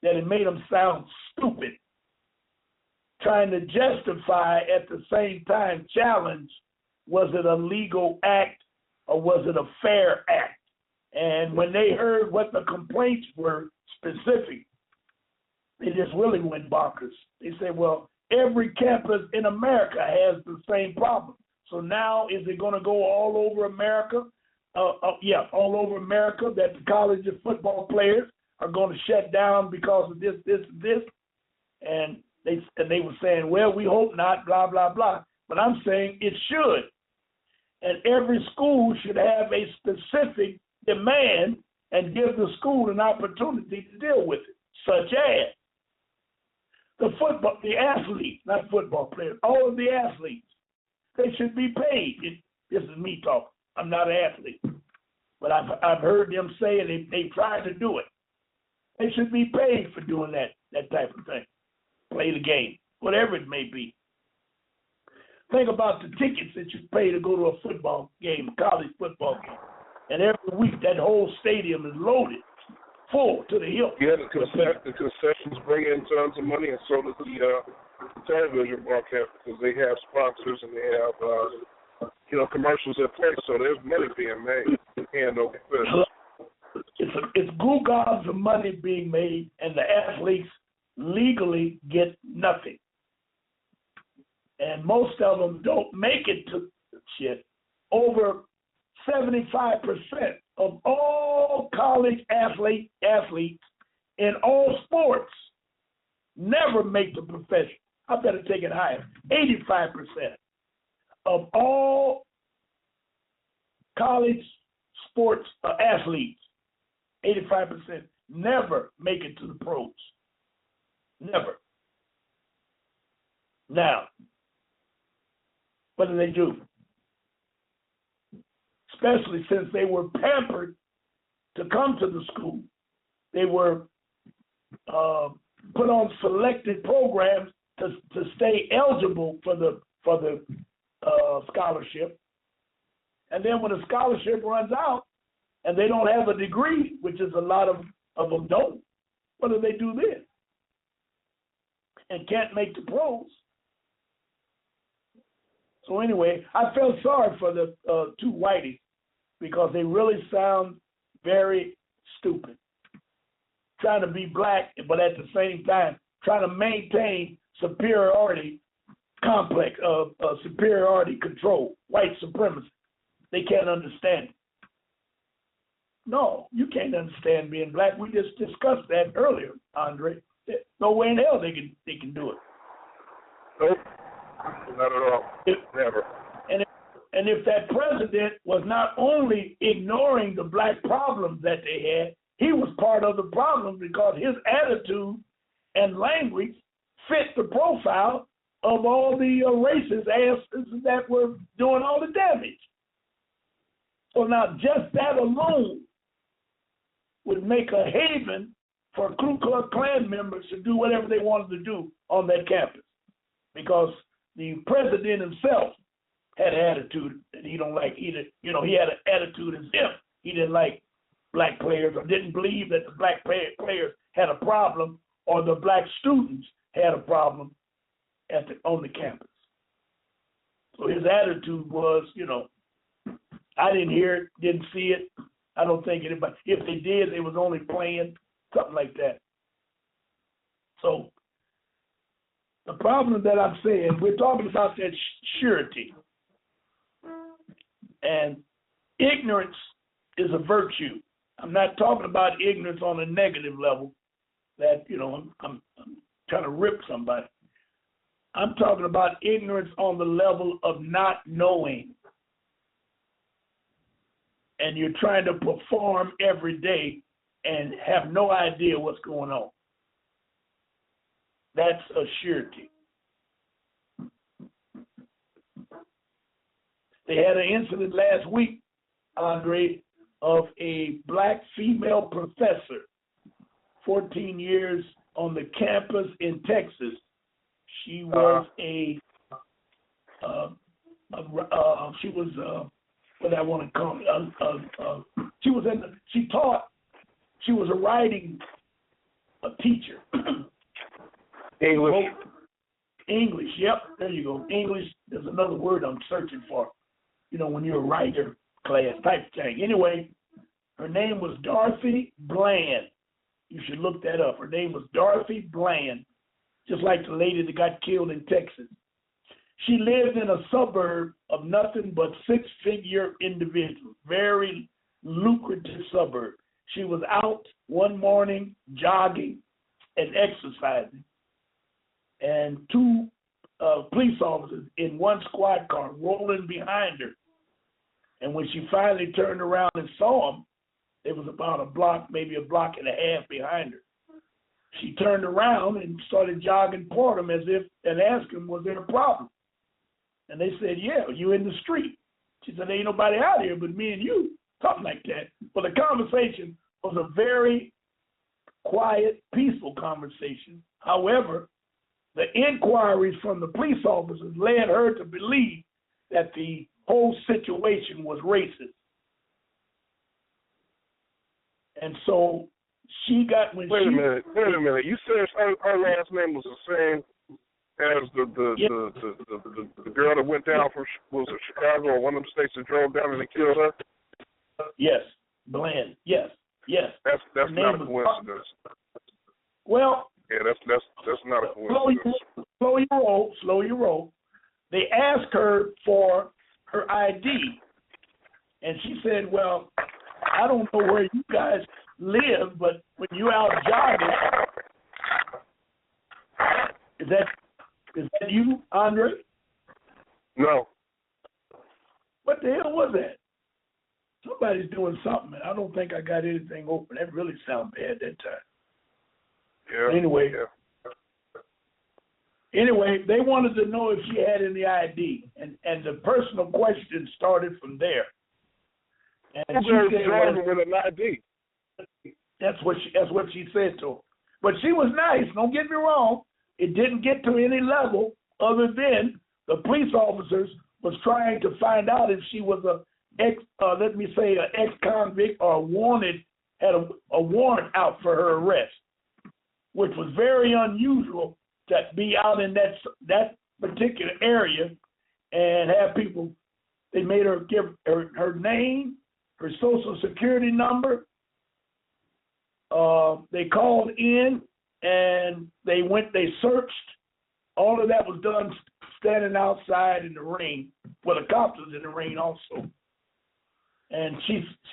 that it made them sound stupid, trying to justify at the same time challenge, was it a legal act or was it a fair act? And when they heard what the complaints were specific, they just really went bonkers. They said, well, every campus in America has the same problem. So now is it going to go all over America? Yeah, all over America, that the college of football players are going to shut down because of this. And they were saying, well, we hope not, blah, blah, blah. But I'm saying it should. And every school should have a specific demand and give the school an opportunity to deal with it, such as the athletes, not football players, all of the athletes, they should be paid. This is me talking. I'm not an athlete, but I've heard them say they tried to do it. They should be paid for doing that type of thing. Play the game, whatever it may be. Think about the tickets that you pay to go to a football game, a college football game. And every week that whole stadium is loaded, full to the hilt. Yeah, the concessions bring in tons of money, and so does the television broadcast, because they have sponsors and they have, commercials at play, so there's money being made hand over fist. It's goo-gobs of money being made, and the athletes legally get nothing. And most of them don't make it to shit. Over 75% of all college athletes in all sports never make the profession. I better take it higher. 85% of all college sports athletes, 85% never make it to the pros. Never. Now, what do? Especially since they were pampered to come to the school. They were put on selected programs to stay eligible for the scholarship. And then when the scholarship runs out and they don't have a degree, which is a lot of them don't, what do they do then? And can't make the pros. So anyway, I felt sorry for the two whiteys because they really sound very stupid. Trying to be black, but at the same time trying to maintain superiority complex, superiority control, white supremacy. They can't understand it. No, you can't understand being black. We just discussed that earlier, Andre. No way in hell they can do it. Nope, not at all. Never. And if that president was not only ignoring the black problems that they had, he was part of the problem because his attitude and language fit the profile of all the racist asses that were doing all the damage. So now just that alone would make a haven for Ku Klux Klan members to do whatever they wanted to do on that campus, because the president himself had an attitude that he don't like either. He had an attitude as if he didn't like black players or didn't believe that the black players had a problem or the black students had a problem on the campus. So his attitude was, I didn't hear it, didn't see it. I don't think anybody, if they did, they was only playing, something like that. So the problem that I'm saying, we're talking about that surety. And ignorance is a virtue. I'm not talking about ignorance on a negative level that, I'm trying to rip somebody. I'm talking about ignorance on the level of not knowing. And you're trying to perform every day and have no idea what's going on. That's a surety. They had an incident last week, Andre, of a black female professor, 14 years on the campus in Texas. She was what I want to call it. She was a writing teacher. English, yep, there you go. English, there's another word I'm searching for. When you're a writer class type thing. Anyway, her name was Dorothy Bland. You should look that up. Her name was Dorothy Bland, just like the lady that got killed in Texas. She lived in a suburb of nothing but six-figure individuals, very lucrative suburb. She was out one morning jogging and exercising, and two police officers in one squad car rolling behind her. And when she finally turned around and saw them, it was about a block, maybe a block and a half behind her. She turned around and started jogging toward them as if, and asked them, was there a problem? And they said, yeah, you in the street. She said, there ain't nobody out here but me and you, something like that. But the conversation was a very quiet, peaceful conversation. However, the inquiries from the police officers led her to believe that the whole situation was racist. And so she got when Wait she... a minute. You said her last name was the same as the girl that went down from, was it Chicago or one of them states that drove down and they killed her? Yes, Bland. Yes. That's not a coincidence. Well, yeah, that's not a coincidence. Slow your roll. They asked her for her ID, and she said, "Well, I don't know where you guys live, but when you out jogging, is that you, Andre?" No. What the hell was that? Somebody's doing something, and I don't think I got anything open. That really sounded bad that time. Yeah. Anyway, they wanted to know if she had any ID, and the personal question started from there. And she said, driving with an ID. That's what she said to her. But she was nice. Don't get me wrong. It didn't get to any level other than the police officers was trying to find out if she was an ex-convict or had a warrant out for her arrest, which was very unusual to be out in that particular area and have people. They made her give her name, her social security number. They called in and they searched. All of that was done standing outside in the rain. Well, the cops was in the rain also. And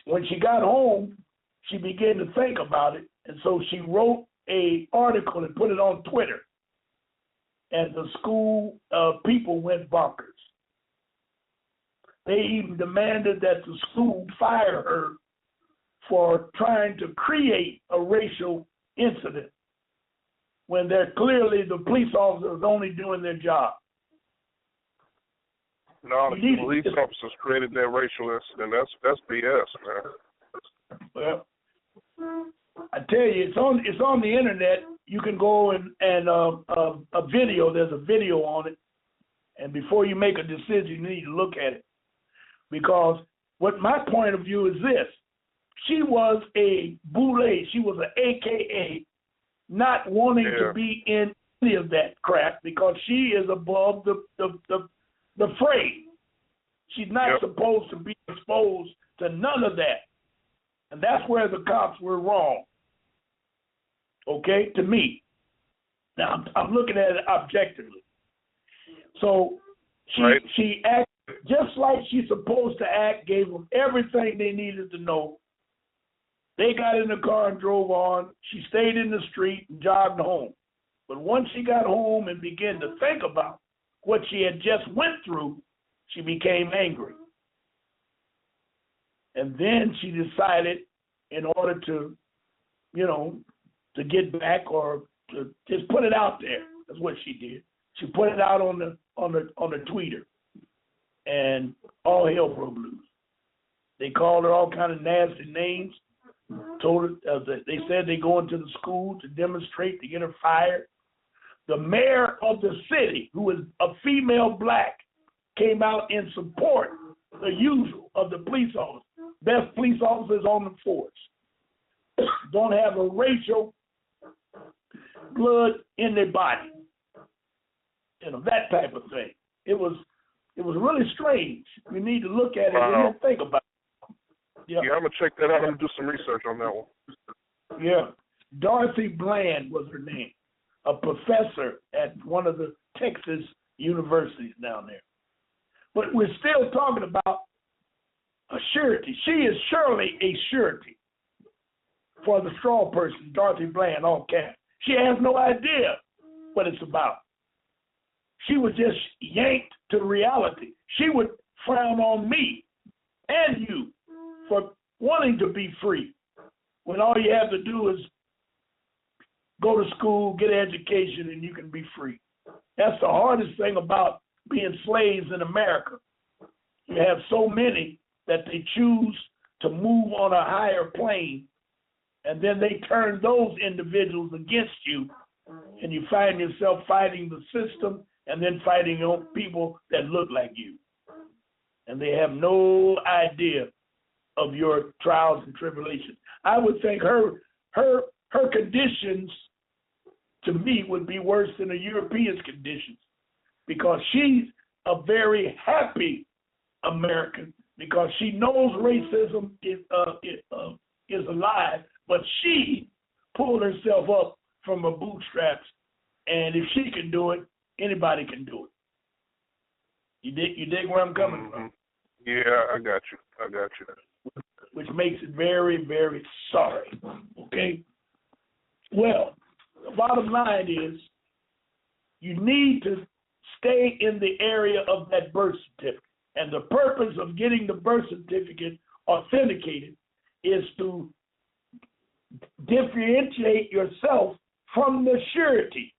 when she got home, she began to think about it, and so she wrote an article and put it on Twitter. And the school people went bonkers. They even demanded that the school fire her for trying to create a racial incident when they're clearly the police officers only doing their job. No, the police officers created that racial incident. That's BS, man. Well, I tell you, it's on the internet. You can go and a video. There's a video on it, and before you make a decision, you need to look at it, because what my point of view is this: she was a boule. She was an AKA, not wanting to be in any of that crap because she is above the fray. She's not supposed to be exposed to none of that. And that's where the cops were wrong. Okay, to me. Now, I'm looking at it objectively. So she acted just like she's supposed to act, gave them everything they needed to know. They got in the car and drove on. She stayed in the street and jogged home. But once she got home and began to think about what she had just went through, she became angry. And then she decided, in order to, to get back or to just put it out there, that's what she did. She put it out on the tweeter, and all hell broke loose. They called her all kind of nasty names. Told her they said they go into the school to demonstrate to get her fired. The mayor of the city, who is a female black, came out in support, the usual, of the police officers. Best police officers on the force. Don't have a racial blood in their body. That type of thing. It was really strange. You need to look at it and think about it. Yeah, I'm going to check that out. I'm going to do some research on that one. Yeah. Dorothy Bland was her name, a professor at one of the Texas universities down there. But we're still talking about a surety. She is surely a surety for the straw person, Dorothy Bland, all caps. She has no idea what it's about. She was just yanked to reality. She would frown on me and you for wanting to be free when all you have to do is go to school, get an education, and you can be free. That's the hardest thing about being slaves in America. You have so many that they choose to move on a higher plane, and then they turn those individuals against you, and you find yourself fighting the system and then fighting on people that look like you. And they have no idea of your trials and tribulations. I would think her conditions to me would be worse than a European's conditions, because she's a very happy American, because she knows racism is alive, but she pulled herself up from her bootstraps, and if she can do it, anybody can do it. You dig where I'm coming from? Yeah, I got you. Which makes it very, very sorry. Okay? Well, the bottom line is you need to stay in the area of that birth certificate. And the purpose of getting the birth certificate authenticated is to differentiate yourself from the surety.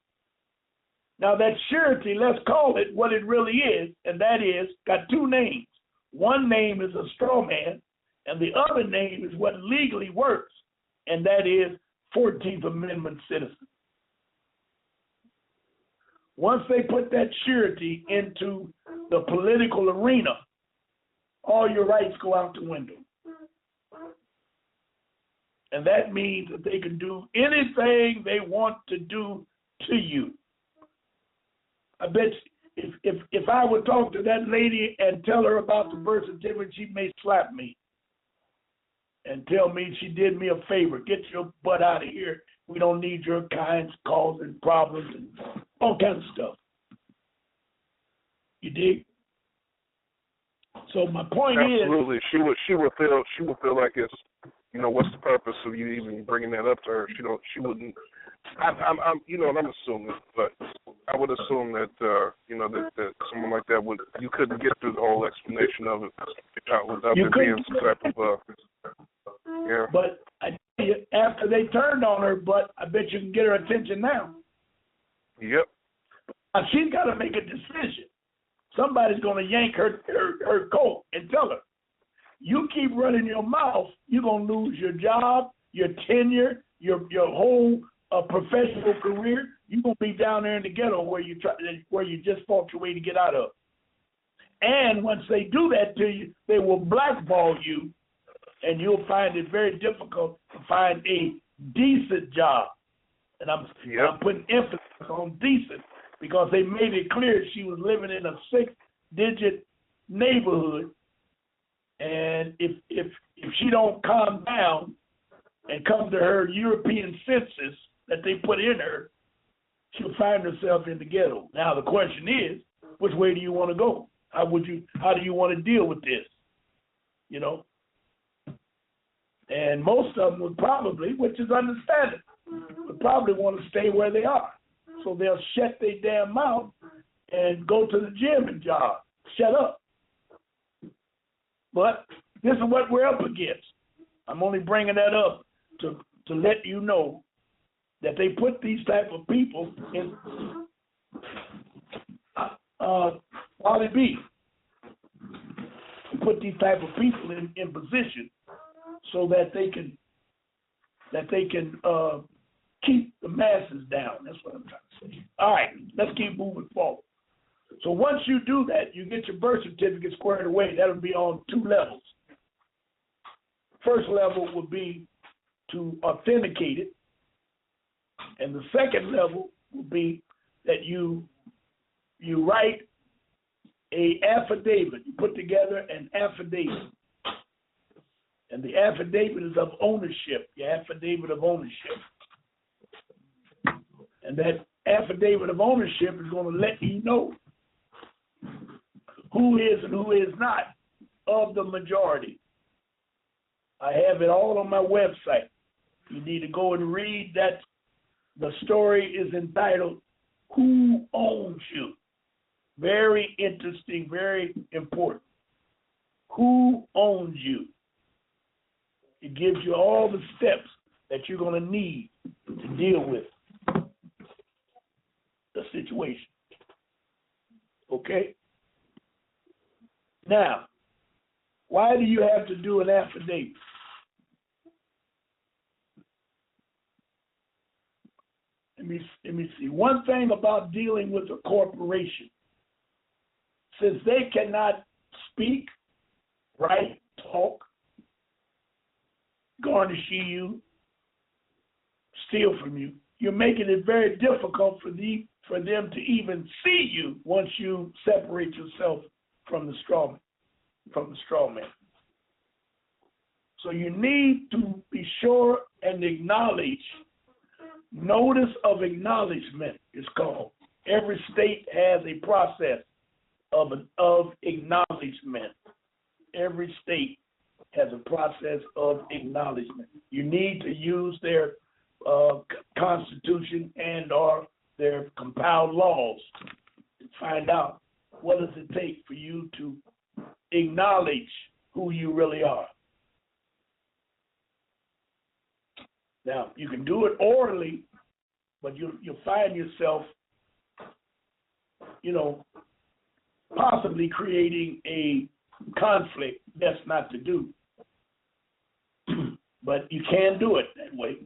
Now, that surety, let's call it what it really is, and that is, got two names. One name is a straw man, and the other name is what legally works, and that is 14th Amendment citizen. Once they put that surety into the political arena, all your rights go out the window. And that means that they can do anything they want to do to you. I bet if I would talk to that lady and tell her about the birth certificate, she may slap me and tell me she did me a favor. Get your butt out of here. We don't need your kinds causing problems and all kinds of stuff. You dig? So my point absolutely. is, she would feel like it's, what's the purpose of you even bringing that up to her? She wouldn't. I'm assuming, but I would assume that that someone like that you couldn't get through the whole explanation of it without there being some type of yeah. But I tell you, after they turned on her, but I bet you can get her attention now. Yep. She's got to make a decision. Somebody's going to yank her coat and tell her, you keep running your mouth, you're going to lose your job, your tenure, your whole professional career. You're going to be down there in the ghetto where you just fought your way to get out of. And once they do that to you, they will blackball you, and you'll find it very difficult to find a decent job. And I'm putting emphasis on decent, because they made it clear she was living in a 6-digit neighborhood, and if she don't calm down and come to her European senses that they put in her, she'll find herself in the ghetto. Now the question is, which way do you want to go? How do you want to deal with this? And most of them would probably, which is understandable, would probably want to stay where they are. So they'll shut their damn mouth and go to the gym and jog. Shut up. But this is what we're up against. I'm only bringing that up to let you know that they put these type of people in Wally B. Put these type of people in position so that they can keep the masses down. That's what I'm trying to say. All right, let's keep moving forward. So once you do that, you get your birth certificate squared away. That'll be on 2 levels. First level would be to authenticate it, and the second level will be that you write a affidavit. You put together an affidavit, and the affidavit is of ownership. Your affidavit of ownership. And that affidavit of ownership is going to let you know who is and who is not of the majority. I have it all on my website. You need to go and read that. The story is entitled, Who Owns You? Very interesting, very important. Who owns you? It gives you all the steps that you're going to need to deal with the situation. Okay? Now, why do you have to do an affidavit? Let me see. One thing about dealing with a corporation, since they cannot speak, write, talk, garnish you, steal from you, you're making it very difficult for them to even see you once you separate yourself from the straw man. So you need to be sure and acknowledge. Notice of acknowledgement is called. Every state has a process of acknowledgement. Every state has a process of acknowledgement. You need to use their constitution and or their compiled laws to find out what does it take for you to acknowledge who you really are. Now, you can do it orally, but you'll find yourself, possibly creating a conflict that's not to do. But you can do it that way.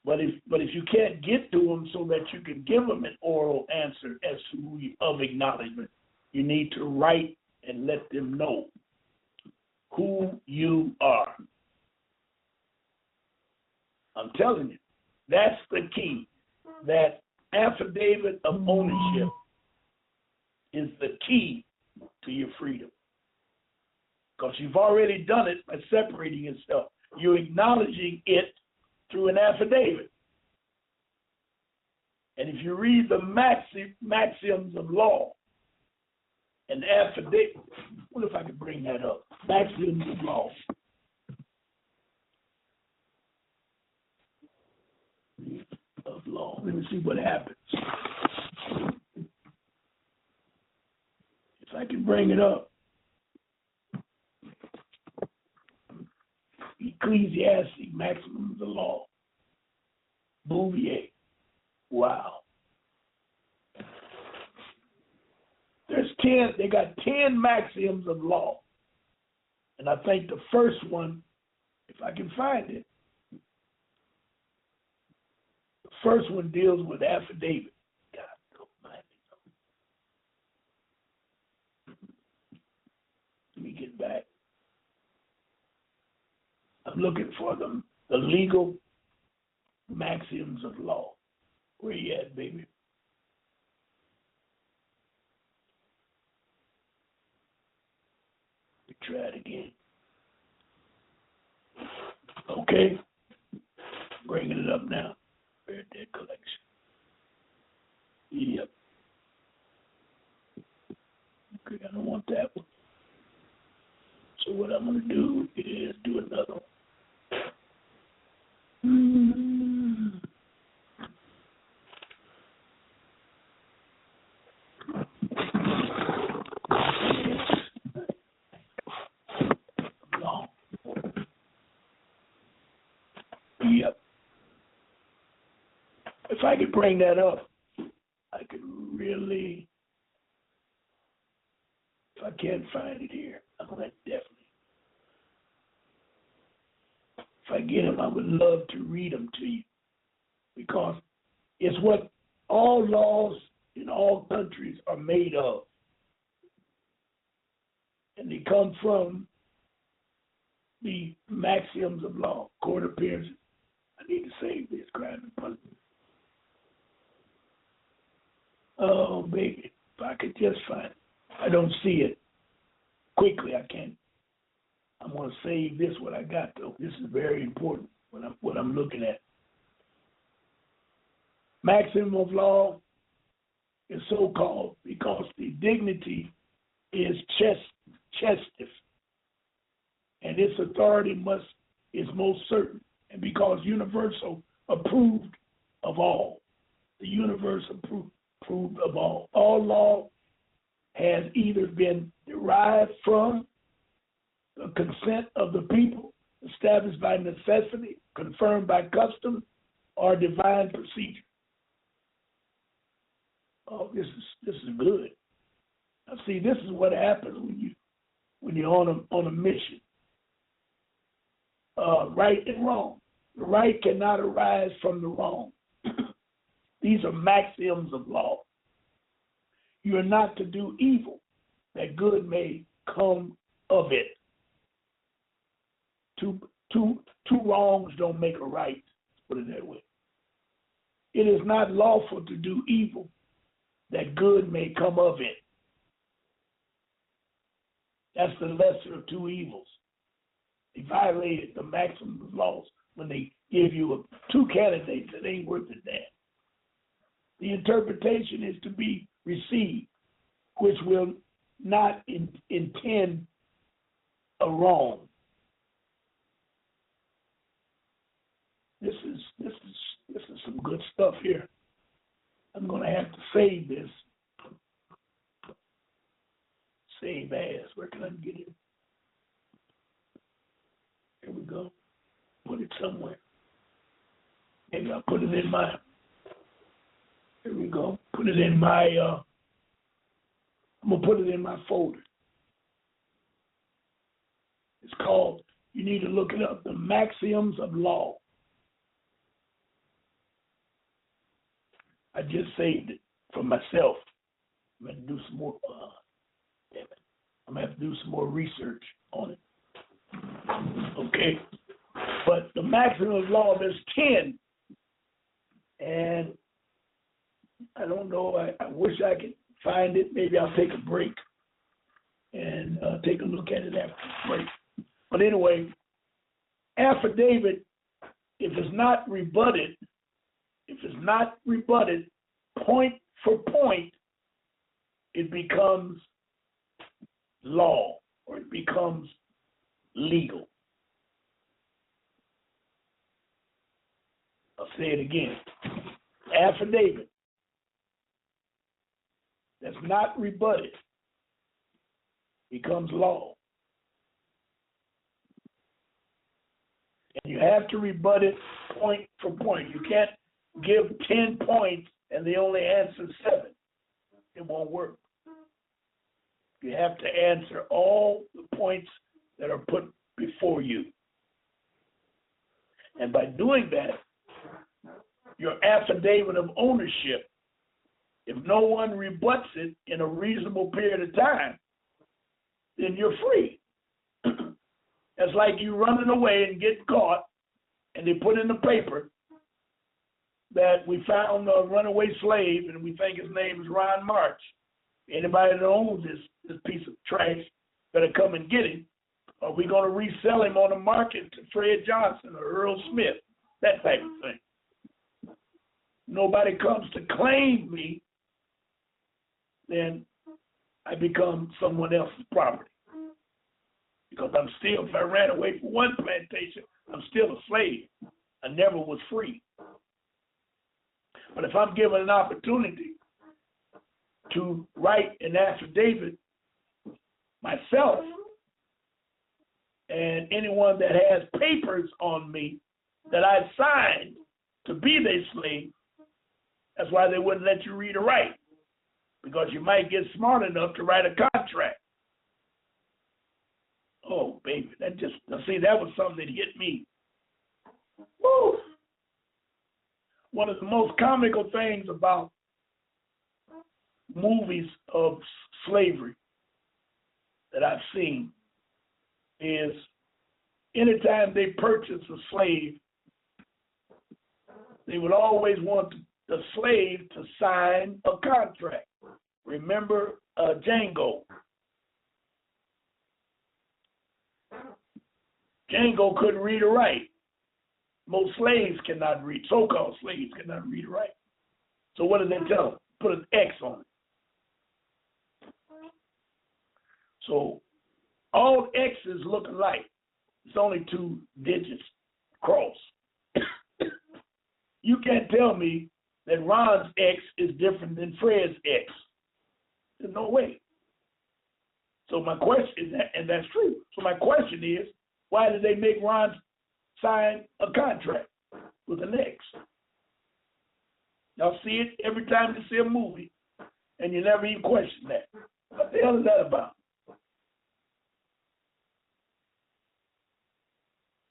But if you can't get to them so that you can give them an oral answer as to of acknowledgement, you need to write and let them know who you are. I'm telling you, that's the key. That affidavit of ownership is the key to your freedom. Because you've already done it by separating yourself. You're acknowledging it through an affidavit. And if you read the maxims of law, an affidavit, what if I could bring that up? Maxims of law. Let me see what happens. If I can bring it up. Ecclesiastic Maxims of the Law. Bouvier. Wow. They got 10 maxims of law. And I think the first one, if I can find it, the first one deals with affidavit. God almighty. Let me get back. I'm looking for the legal maxims of law. Where you at, baby? We try it again. Okay. Bringing it up now. Where's that collection? Yep. Okay, I don't want that one. So what I'm going to do is do another one. Yep. If I could bring that up, I could really, if I can't find it here, I'm going to definitely. If I get them, I would love to read them to you because it's what all laws in all countries are made of. And they come from the maxims of law, court appearances. I need to save this crime and punishment. Oh, baby, if I could just find it. I don't see it. Quickly, I can't. I'm going to save this, what I got, though. This is very important, what I'm looking at. Maximum of law, is so called because the dignity is chestive, and its authority is most certain, and because universal approved of all. The universe approved of all. All law has either been derived from the consent of the people, established by necessity, confirmed by custom, or divine procedure. Oh, this is good. Now, see, this is what happens when you're on a mission. Right and wrong. The right cannot arise from the wrong. These are maxims of law. You are not to do evil, that good may come of it. Two wrongs don't make a right, put it that way. It is not lawful to do evil, that good may come of it. That's the lesser of two evils. They violated the maximum of laws when they give you two candidates that ain't worth a damn. The interpretation is to be received, which will not intend a wrong. This is some good stuff here. I'm going to have to save this. Save as. Where can I get it? Here we go. Put it somewhere. Maybe I'll put it in my. Here we go. Put it in my. I'm gonna put it in my folder. It's called. You need to look it up. The Maxims of Law. I just saved it for myself. I'm gonna do some more. Damn it. I'm gonna have to do some more research on it. Okay, but the maximum of law, there's 10, and I don't know. I wish I could find it. Maybe I'll take a break and take a look at it after the break. But anyway, affidavit, if it's not rebutted, point for point, it becomes law, or it becomes legal. I'll say it again. Affidavit that's not rebutted becomes law. And you have to rebut it point for point. You can't give 10 points and they only answer 7. It won't work. You have to answer all the points that are put before you. And by doing that, your affidavit of ownership, if no one rebuts it in a reasonable period of time, then you're free. That's like you running away and get caught, and they put in the paper that we found a runaway slave, and we think his name is Ron March. Anybody that owns this piece of trash better come and get him. Are we going to resell him on the market to Fred Johnson or Earl Smith? That type of thing. Nobody comes to claim me, then I become someone else's property. Because I'm still, if I ran away from one plantation, I'm still a slave. I never was free. But if I'm given an opportunity to write an affidavit myself, and anyone that has papers on me that I signed to be their slave, that's why they wouldn't let you read or write, because you might get smart enough to write a contract. Oh, baby, that was something that hit me. Woo! One of the most comical things about movies of slavery that I've seen is anytime they purchase a slave, they would always want the slave to sign a contract. Remember Django. Django couldn't read or write. Most slaves cannot read, so-called slaves cannot read or write. So what did they tell him? put an X on it. So all X's look alike. It's only 2 digits cross. You can't tell me that Ron's X is different than Fred's X. There's no way. So my question, and that's true. So my question is, why did they make Ron sign a contract with an X? Y'all see it every time you see a movie, and you never even question that. What the hell is that about?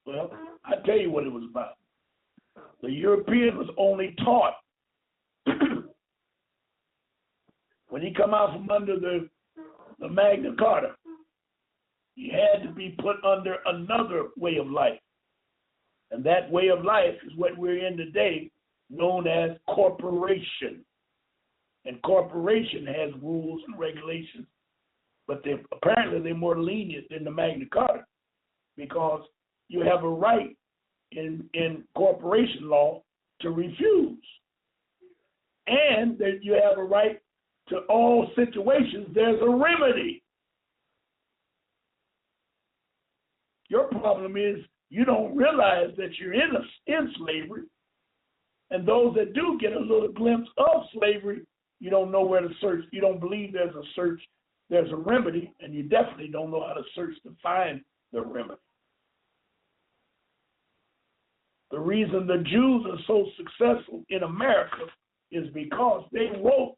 Well, I tell you what it was about. The European was only taught when he come out from under the Magna Carta, he had to be put under another way of life. And that way of life is what we're in today, known as corporation. And corporation has rules and regulations, but apparently they're more lenient than the Magna Carta, because you have a right in corporation law to refuse. And that you have a right to all situations, there's a remedy. Your problem is you don't realize that you're in slavery, and those that do get a little glimpse of slavery, you don't know where to search. You don't believe there's a search, there's a remedy, and you definitely don't know how to search to find the remedy. The reason the Jews are so successful in America is because they wrote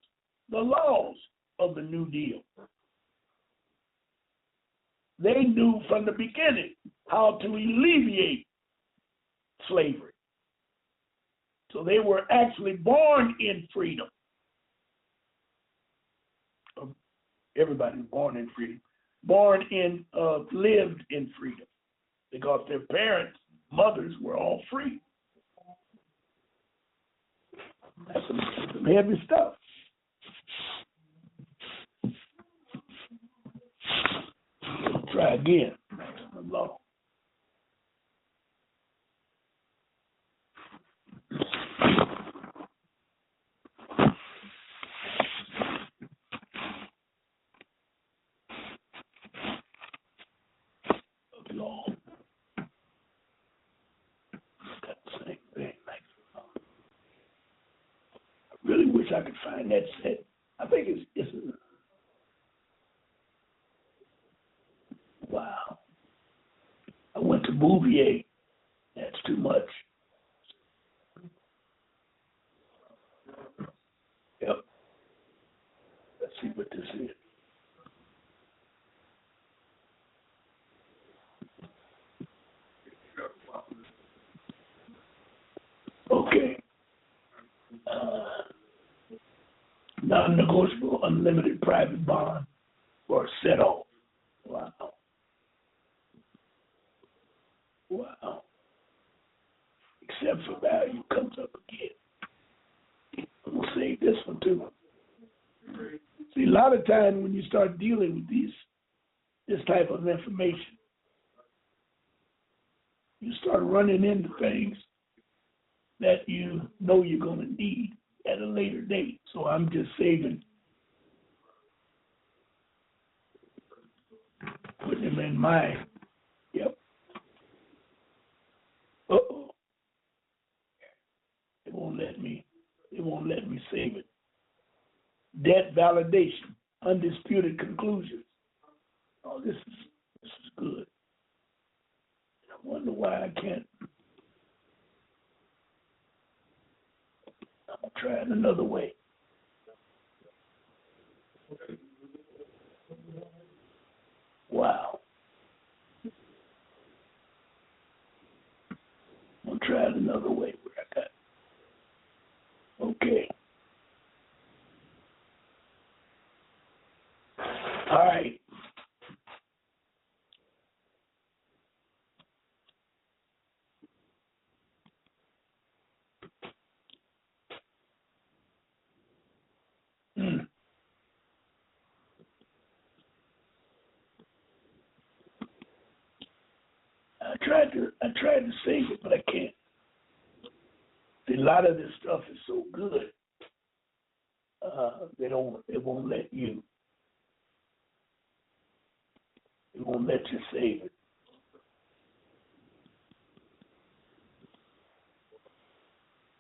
the laws of the New Deal. They knew from the beginning how to alleviate slavery. So they were actually born in freedom. Everybody was born in freedom. Lived in freedom, because their parents, mothers were all free. That's some heavy stuff. Let's try again. Maximum law. Law. Got the same thing. I really wish I could find that set. I think it's wow. I went to Bouvier. That's too much. Yep. Let's see what this is. Okay. Non-negotiable, unlimited private bond for a set-off. Wow. Wow. Except for value comes up again. I'm going to save this one too. See, a lot of time when you start dealing with this type of information, you start running into things that you know you're going to need at a later date. So I'm just saving, putting them in my, yep. Uh-oh. It won't let me save it. Debt validation, undisputed conclusions. Oh, this is good. I wonder why I can't. I'm going to try it another way. Wow. I'm going to try it another way where I got. Okay. All right. I tried to save it, but I can't. See, a lot of this stuff is so good. They won't let you. They won't let you save it.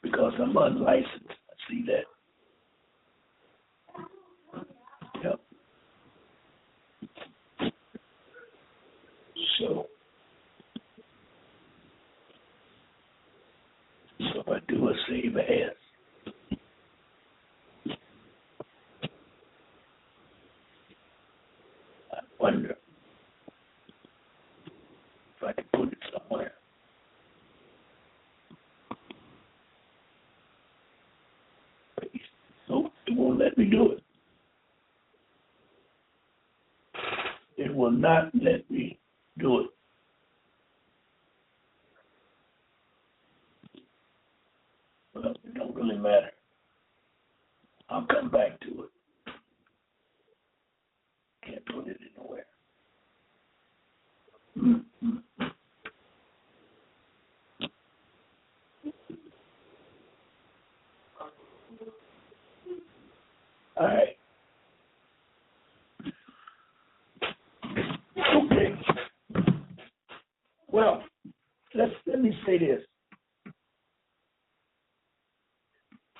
Because I'm unlicensed. I see that. Yep. So if I do a save as, I wonder if I can put it somewhere. Nope, it won't let me do it. It will not let me do it. Well, it don't really matter. I'll come back to it. Can't put it anywhere. All right. Okay. Well, let me say this.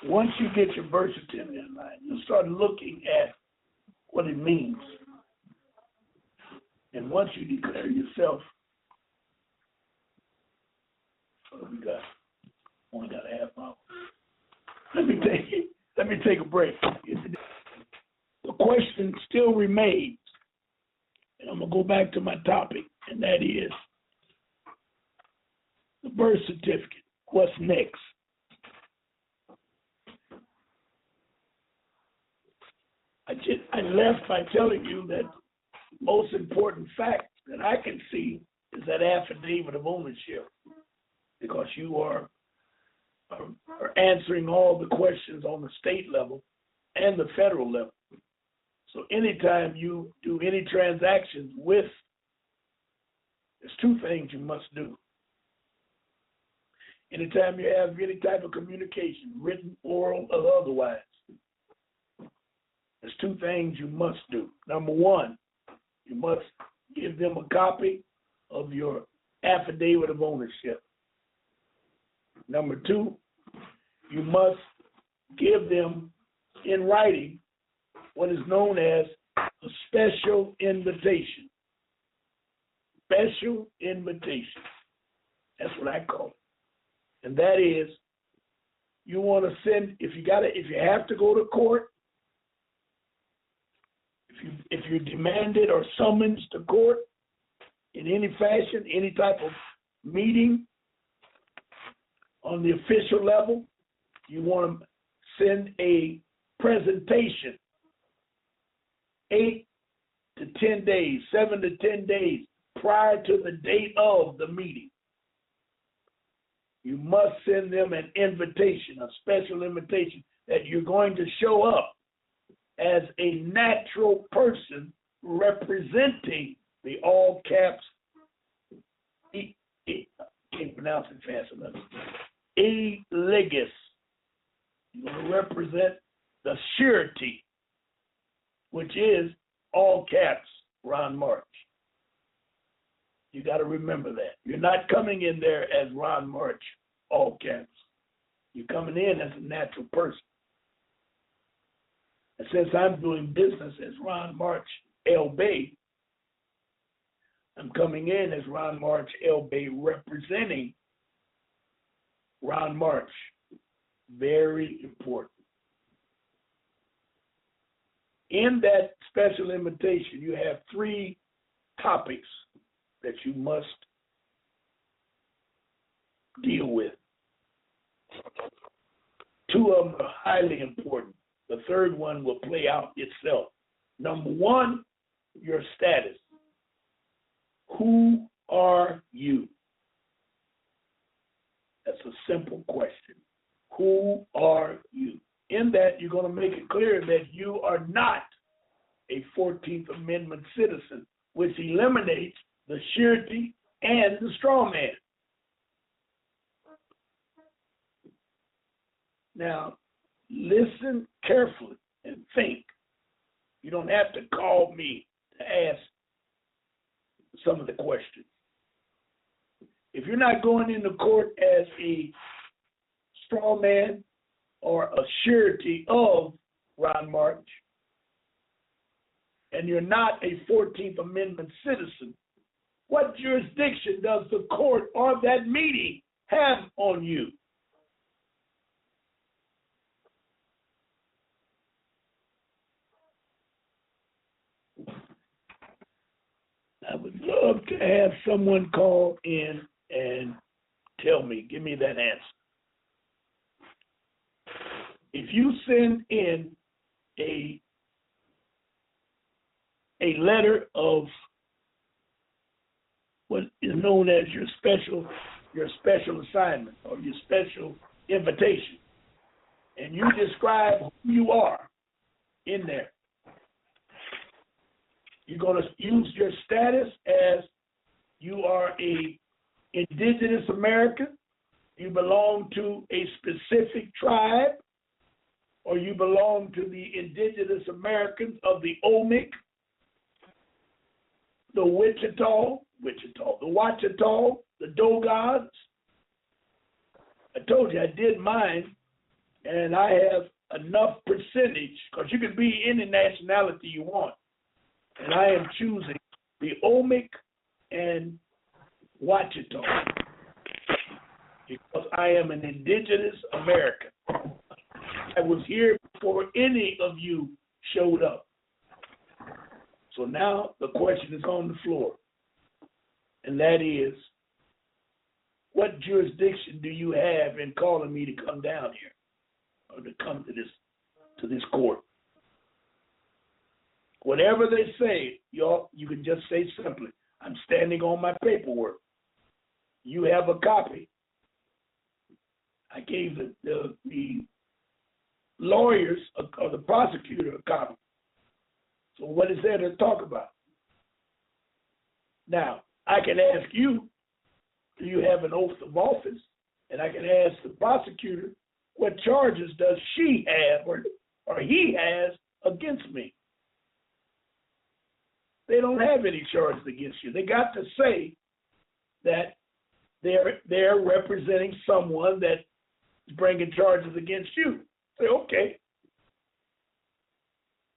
Once you get your birth certificate in line, you'll start looking at what it means. And once you declare yourself, only got a half hour. Let me take a break. The question still remains, and I'm gonna go back to my topic, and that is the birth certificate. What's next? I left by telling you that the most important fact that I can see is that affidavit of ownership, because you are answering all the questions on the state level and the federal level. So anytime you do any transactions with, there's two things you must do. Anytime you have any type of communication, written, oral, or otherwise, there's two things you must do. Number one, you must give them a copy of your affidavit of ownership. Number two, you must give them in writing what is known as a special invitation. Special invitation. That's what I call it. And that is, you want to send, if you have to go to court, if you're demanded or summoned to court in any fashion, any type of meeting on the official level, you want to send a presentation 8 to 10 days, 7 to 10 days prior to the date of the meeting. You must send them an invitation, a special invitation, that you're going to show up as a natural person representing the all caps, can't pronounce it fast enough, legis. You're going to represent the surety, which is all caps, Ron March. You got to remember that. You're not coming in there as Ron March, all caps. You're coming in as a natural person. And since I'm doing business as Ron March L. Bay, I'm coming in as Ron March L. Bay representing Ron March. Very important. In that special invitation, you have 3 topics that you must deal with. 2 of them are highly important. The third one will play out itself. Number 1, your status. Who are you? That's a simple question. Who are you? In that, you're going to make it clear that you are not a 14th Amendment citizen, which eliminates the surety and the straw man. Now, listen carefully and think. You don't have to call me to ask some of the questions. If you're not going into court as a straw man or a surety of Ron March, and you're not a 14th Amendment citizen, what jurisdiction does the court or that meeting have on you? I would love to have someone call in and tell me, give me that answer. If you send in a letter of what is known as your special assignment or your special invitation, and you describe who you are in there, you're going to use your status as you are a indigenous American, you belong to a specific tribe, or you belong to the indigenous Americans of the Omic, the Wichita, the Wachita, the Dogons. I told you I did mine, and I have enough percentage, because you can be any nationality you want. And I am choosing the Omic and Wachita because I am an indigenous American. I was here before any of you showed up. So now the question is on the floor, and that is, what jurisdiction do you have in calling me to come down here or to come to this court? Whatever they say, y'all, you can just say simply, I'm standing on my paperwork. You have a copy. I gave the lawyers or the prosecutor a copy. So what is there to talk about? Now, I can ask you, do you have an oath of office? And I can ask the prosecutor, what charges does she have or he has against me? They don't have any charges against you. They got to say that they're representing someone that is bringing charges against you. Say, okay,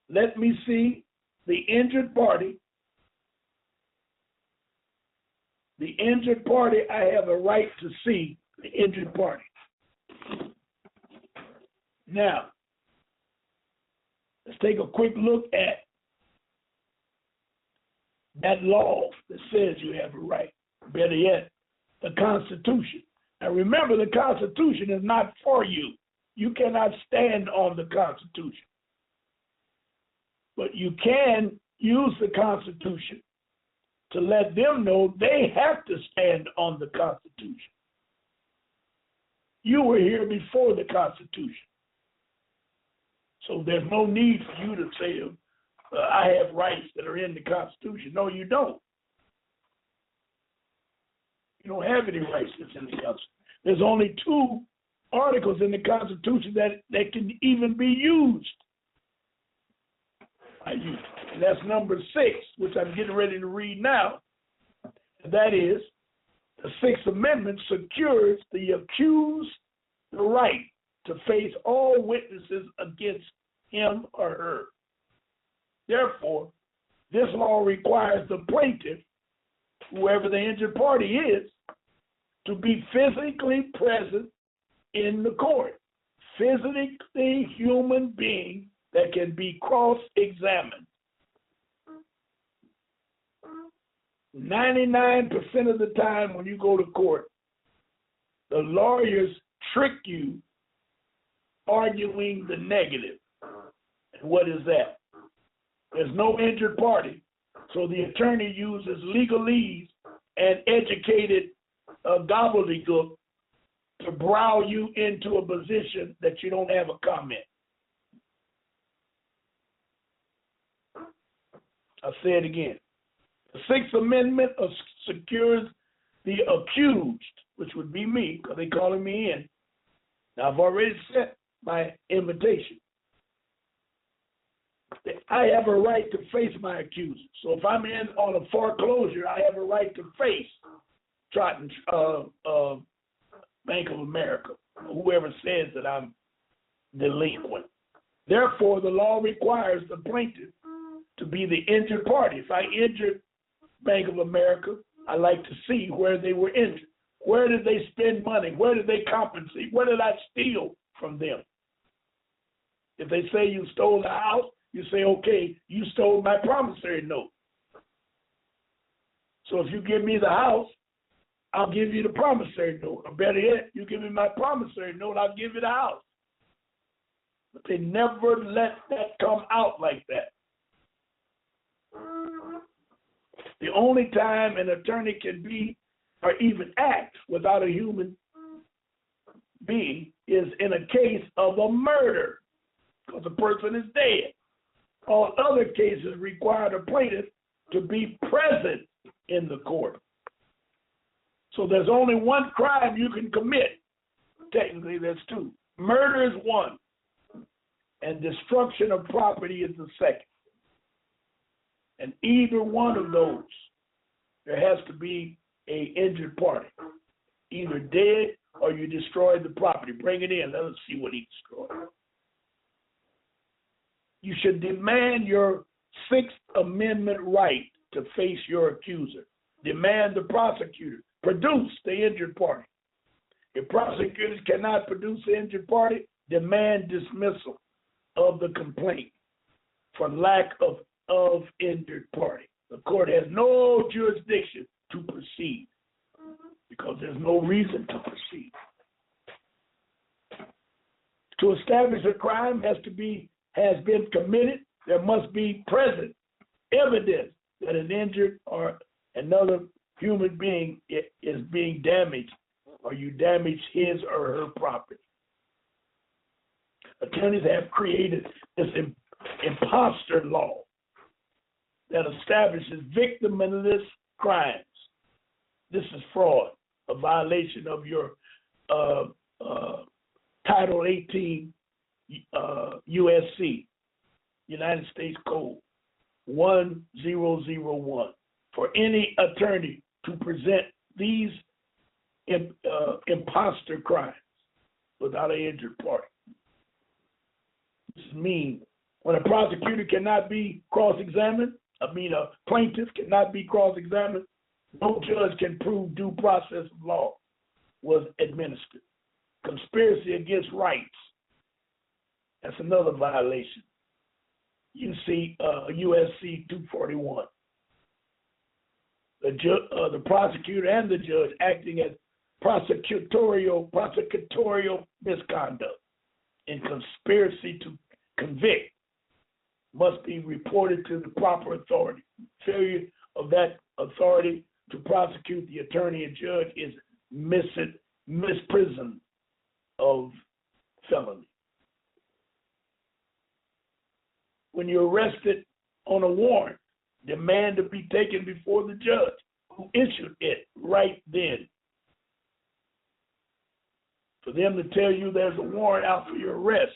let me see the injured party. The injured party, I have a right to see the injured party. Now, let's take a quick look at that law that says you have a right. Better yet, the Constitution. Now remember, the Constitution is not for you. You cannot stand on the Constitution. But you can use the Constitution to let them know they have to stand on the Constitution. You were here before the Constitution. So there's no need for you to say, I have rights that are in the Constitution. No, you don't. You don't have any rights that's in the Constitution. There's only 2 articles in the Constitution that can even be used. And that's number 6, which I'm getting ready to read now. And that is, the 6th Amendment secures the accused the right to face all witnesses against him or her. Therefore, this law requires the plaintiff, whoever the injured party is, to be physically present in the court. Physically human being that can be cross-examined. 99% of the time when you go to court, the lawyers trick you arguing the negative. And what is that? There's no injured party, so the attorney uses legalese and educated gobbledygook to brow you into a position that you don't have a comment. I'll say it again. The 6th Amendment secures the accused, which would be me, because they're calling me in. Now, I've already sent my invitation. I have a right to face my accuser. So if I'm in on a foreclosure, I have a right to face Trotton, Bank of America, whoever says that I'm delinquent. Therefore, the law requires the plaintiff to be the injured party. If I injured Bank of America, I like to see where they were injured. Where did they spend money? Where did they compensate? Where did I steal from them? If they say you stole the house, you say, okay, you stole my promissory note. So if you give me the house, I'll give you the promissory note. Or better yet, you give me my promissory note, I'll give you the house. But they never let that come out like that. The only time an attorney can be or even act without a human being is in a case of a murder, because the person is dead. All other cases require the plaintiff to be present in the court. So there's only one crime you can commit. Technically, there's two. Murder is one, and destruction of property is the second. And either one of those, there has to be an injured party, either dead or you destroyed the property. Bring it in. Let us see what he destroyed. You should demand your Sixth Amendment right to face your accuser. Demand the prosecutor produce the injured party. If prosecutors cannot produce the injured party, demand dismissal of the complaint for lack of injured party. The court has no jurisdiction to proceed because there's no reason to proceed. To establish a crime has been committed, there must be present evidence that an injured or another human being is being damaged or you damage his or her property. Attorneys have created this imposter law that establishes victimless crimes. This is fraud, a violation of your Title 18 USC, United States Code 1001. For any attorney to present these imposter crimes without an injured party. This means when a prosecutor cannot be cross-examined, a plaintiff cannot be cross-examined, no judge can prove due process of law was administered. Conspiracy against rights, that's another violation. You see USC 241. The prosecutor and the judge acting as prosecutorial misconduct in conspiracy to convict must be reported to the proper authority. Failure of that authority to prosecute the attorney and judge is misprison of felony. When you're arrested on a warrant, demand to be taken before the judge who issued it right then. For them to tell you there's a warrant out for your arrest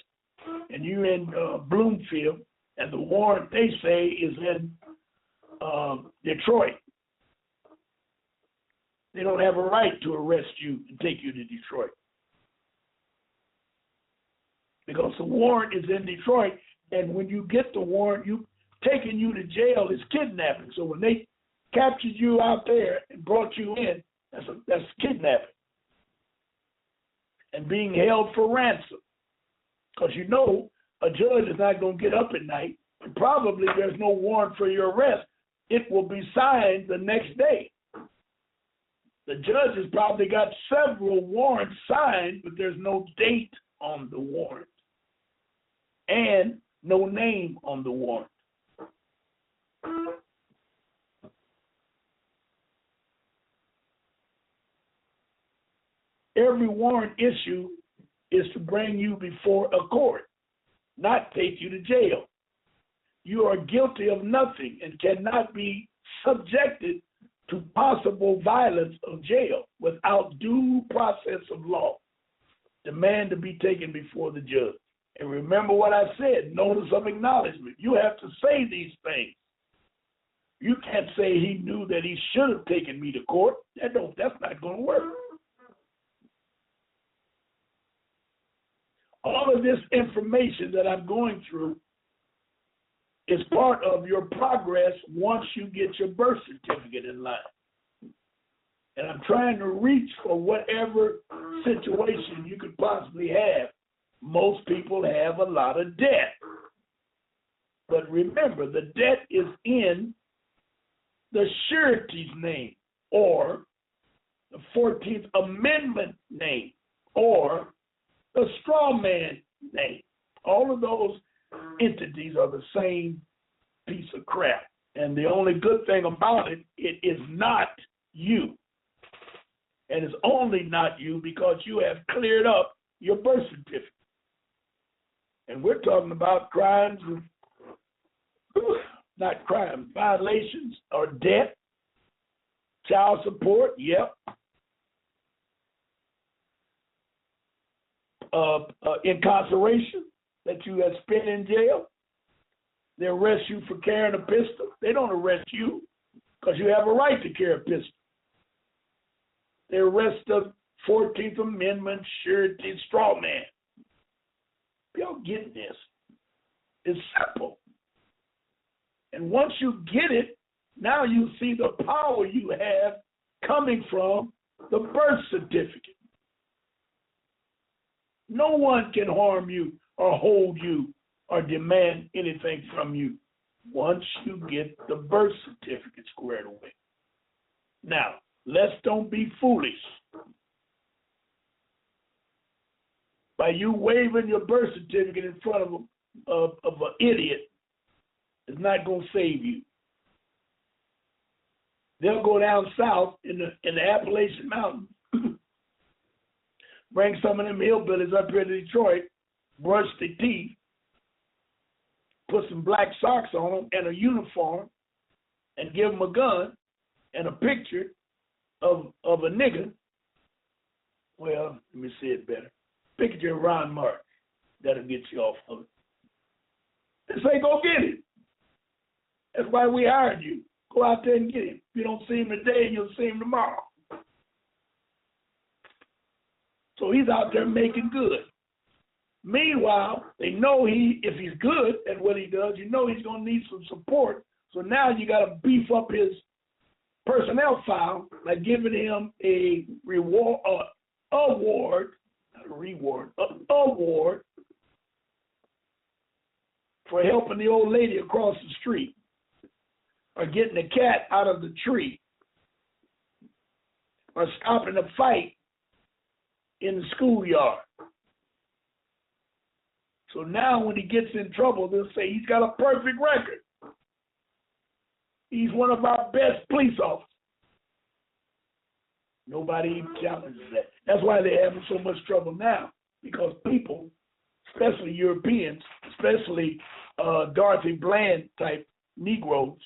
and you're in Bloomfield and the warrant they say is in Detroit. They don't have a right to arrest you and take you to Detroit. Because the warrant is in Detroit, and when you get the warrant, taking you to jail is kidnapping. So when they captured you out there and brought you in, that's kidnapping. And being held for ransom. Because you know a judge is not going to get up at night, and probably there's no warrant for your arrest. It will be signed the next day. The judge has probably got several warrants signed, but there's no date on the warrant and no name on the warrant. Every warrant issue is to bring you before a court, not take you to jail. You are guilty of nothing and cannot be subjected to possible violence of jail without due process of law. Demand to be taken before the judge. And remember what I said, notice of acknowledgement. You have to say these things. You can't say he knew that he should have taken me to court. That's not going to work. All of this information that I'm going through is part of your progress once you get your birth certificate in line. And I'm trying to reach for whatever situation you could possibly have. Most people have a lot of debt. But remember, the debt is in the surety's name, or the 14th Amendment name, or the straw man name. All of those entities are the same piece of crap. And the only good thing about it, it is not you. And it's only not you because you have cleared up your birth certificate. And we're talking about crimes, not crimes, violations or debt, child support, yep. Incarceration that you have spent in jail. They arrest you for carrying a pistol. They don't arrest you because you have a right to carry a pistol. They arrest the 14th Amendment, surety, straw man. Y'all get this. It's simple. And once you get it, now you see the power you have coming from the birth certificate. No one can harm you or hold you or demand anything from you once you get the birth certificate squared away. Now, let's don't be foolish. By you waving your birth certificate in front of an idiot, it's not going to save you. They'll go down south in the Appalachian Mountains, bring some of them hillbillies up here to Detroit, brush their teeth, put some black socks on them and a uniform, and give them a gun and a picture of a nigger. Well, let me say it better. Picture of Ron Martin. That'll get you off of it. They say, go get him. That's why we hired you. Go out there and get him. If you don't see him today, you'll see him tomorrow. So he's out there making good. Meanwhile, they know if he's good at what he does, you know he's going to need some support. So now you got to beef up his personnel file by giving him a award for helping the old lady across the street, or getting the cat out of the tree, or stopping a fight in the schoolyard. So now when he gets in trouble, they'll say he's got a perfect record. He's one of our best police officers. Nobody even challenges that. That's why they're having so much trouble now, because people, especially Europeans, especially Dorothy Bland type Negroes,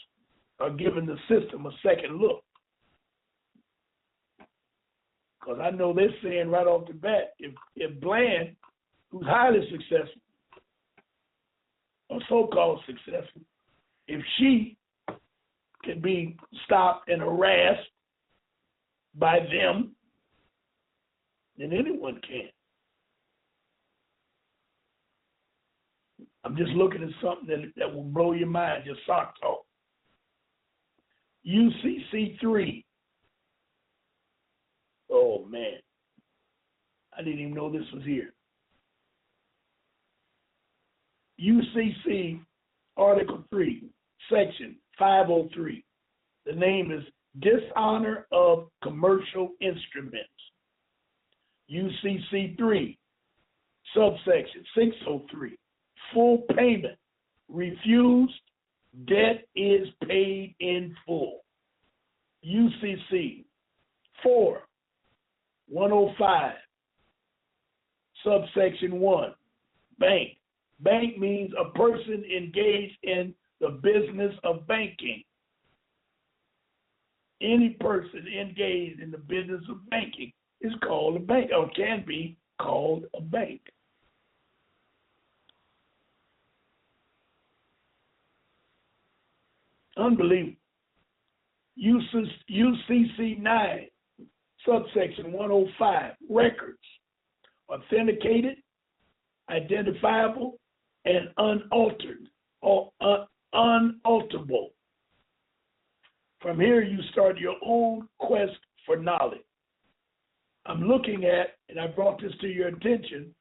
are giving the system a second look. Because I know they're saying right off the bat, if Bland, who's highly successful, or so-called successful, if she can be stopped and harassed by them, then anyone can. I'm just looking at something that will blow your mind, your socks off. UCC 3. Oh, man. I didn't even know this was here. UCC Article 3, Section 503. The name is Dishonor of Commercial Instruments. UCC 3, Subsection 603. Full payment. Refused. Debt is paid in full. UCC 4, 105. Subsection 1. Bank. Bank means a person engaged in the business of banking. Any person engaged in the business of banking is called a bank, or can be called a bank. Unbelievable. UCC 9, subsection 105, records, authenticated, identifiable, and unaltered or unalterable. From here, you start your own quest for knowledge. I'm looking at, and I brought this to your attention,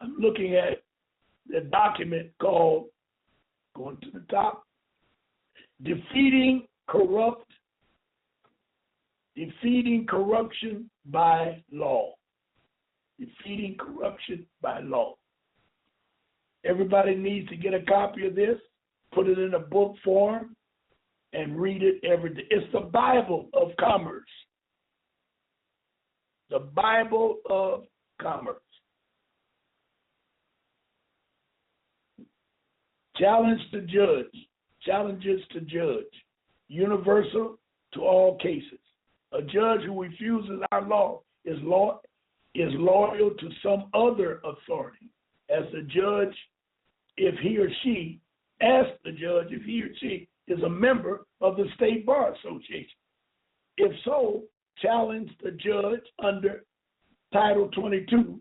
I'm looking at the document called, going to the top, Defeating Corruption by Law. Defeating Corruption by Law. Everybody needs to get a copy of this, put it in a book form, and read it every day. It's the Bible of commerce. The Bible of commerce. Challenge to judge. Challenges to judge. Universal to all cases. A judge who refuses our law is loyal to some other authority. As the judge, if he or she, ask the judge if he or she is a member of the State Bar Association. If so, challenge the judge under Title 22,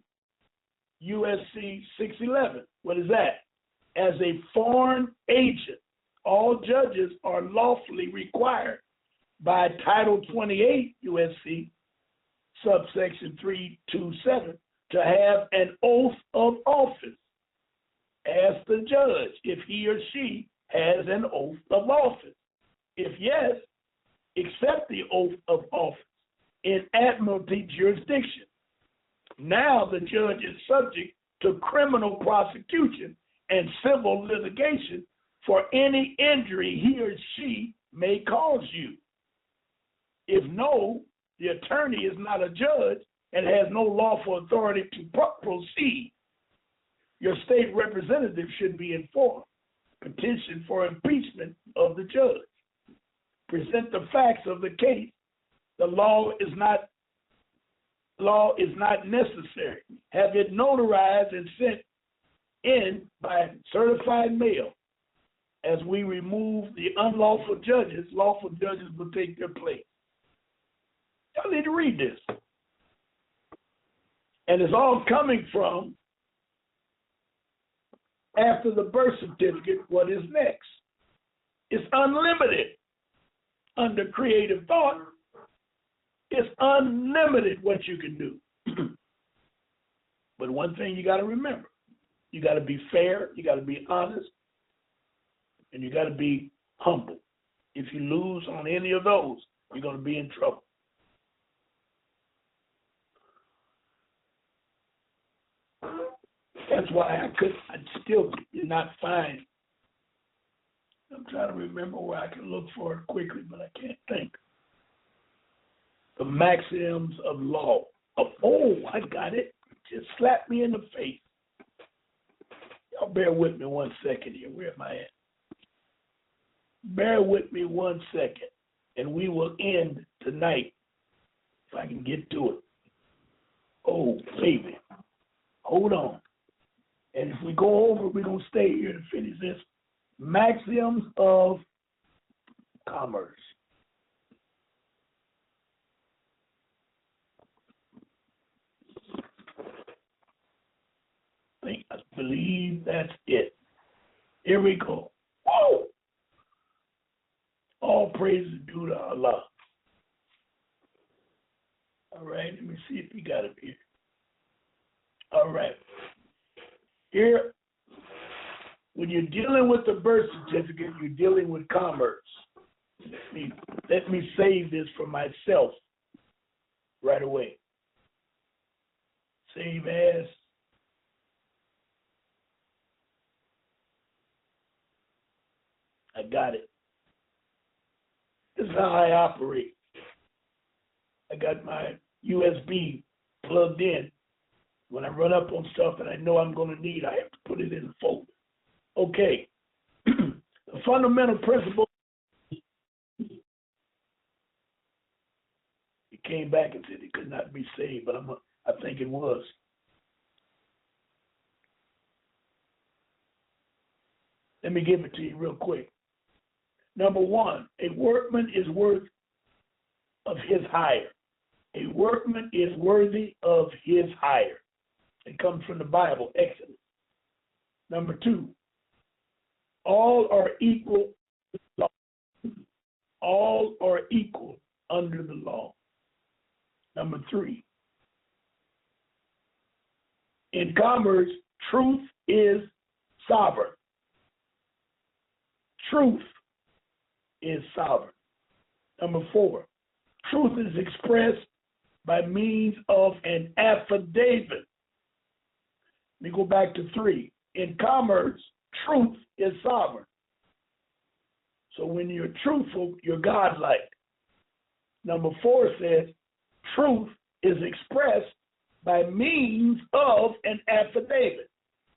USC 611. What is that? As a foreign agent, all judges are lawfully required by Title 28 USC, subsection 327, to have an oath of office. Ask the judge if he or she has an oath of office. If yes, accept the oath of office in admiralty jurisdiction. Now the judge is subject to criminal prosecution and civil litigation for any injury he or she may cause you. If no, the attorney is not a judge and has no lawful authority to proceed. Your state representative should be informed. Petition for impeachment of the judge. Present the facts of the case. The law is not necessary. Have it notarized and sent in by certified mail. As we remove the unlawful judges, lawful judges will take their place. Y'all need to read this. And it's all coming from, after the birth certificate, what is next? It's unlimited. Under creative thought, it's unlimited what you can do. But one thing you got to remember, you got to be fair, you got to be honest, and you got to be humble. If you lose on any of those, you're going to be in trouble. That's why I still did not find. I'm trying to remember where I can look for it quickly, but I can't think. The maxims of law. Oh, I got it. Just slapped me in the face. Y'all bear with me 1 second here. Where am I at? Bear with me 1 second, and we will end tonight if I can get to it. Oh, baby. Hold on. And if we go over, we're going to stay here to finish this. Maxims of commerce. I believe that's it. Here we go. Whoa! All praise is due to Allah. All right, let me see if we got it here. All right. Here, when you're dealing with the birth certificate, you're dealing with commerce. Let me save this for myself right away. Save as. I got it. This is how I operate. I got my USB plugged in. When I run up on stuff that I know I'm going to need, I have to put it in the folder. Okay. The fundamental principle. It came back and said it could not be saved, but I think it was. Let me give it to you real quick. Number one, a workman is worth of his hire. A workman is worthy of his hire. It comes from the Bible, Exodus. Number two, all are equal. All are equal under the law. Number three, in commerce, truth is sovereign. Truth is sovereign. Number four, truth is expressed by means of an affidavit. Let me go back to three. In commerce, truth is sovereign. So when you're truthful, you're godlike. Number four says, truth is expressed by means of an affidavit.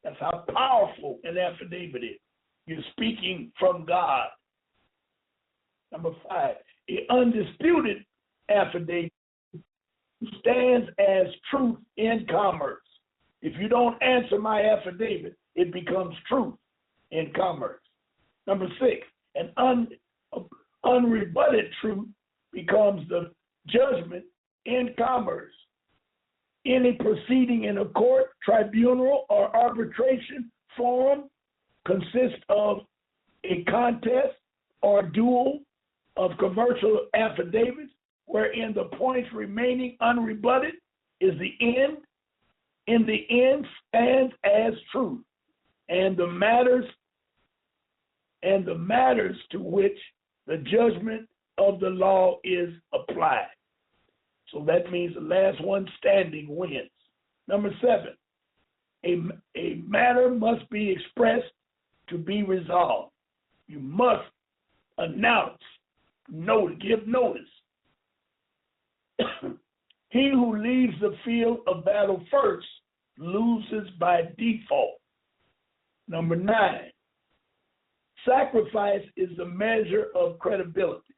That's how powerful an affidavit is. You're speaking from God. Number five, an undisputed affidavit stands as truth in commerce. If you don't answer my affidavit, it becomes truth in commerce. Number six, an unrebutted truth becomes the judgment in commerce. Any proceeding in a court, tribunal, or arbitration forum consists of a contest or duel of commercial affidavits wherein the points remaining unrebutted is the end. In the end stands as truth, and the matters to which the judgment of the law is applied. So that means the last one standing wins. Number seven, a matter must be expressed to be resolved. You must announce, give notice. He who leaves the field of battle first loses by default. Number nine, sacrifice is the measure of credibility.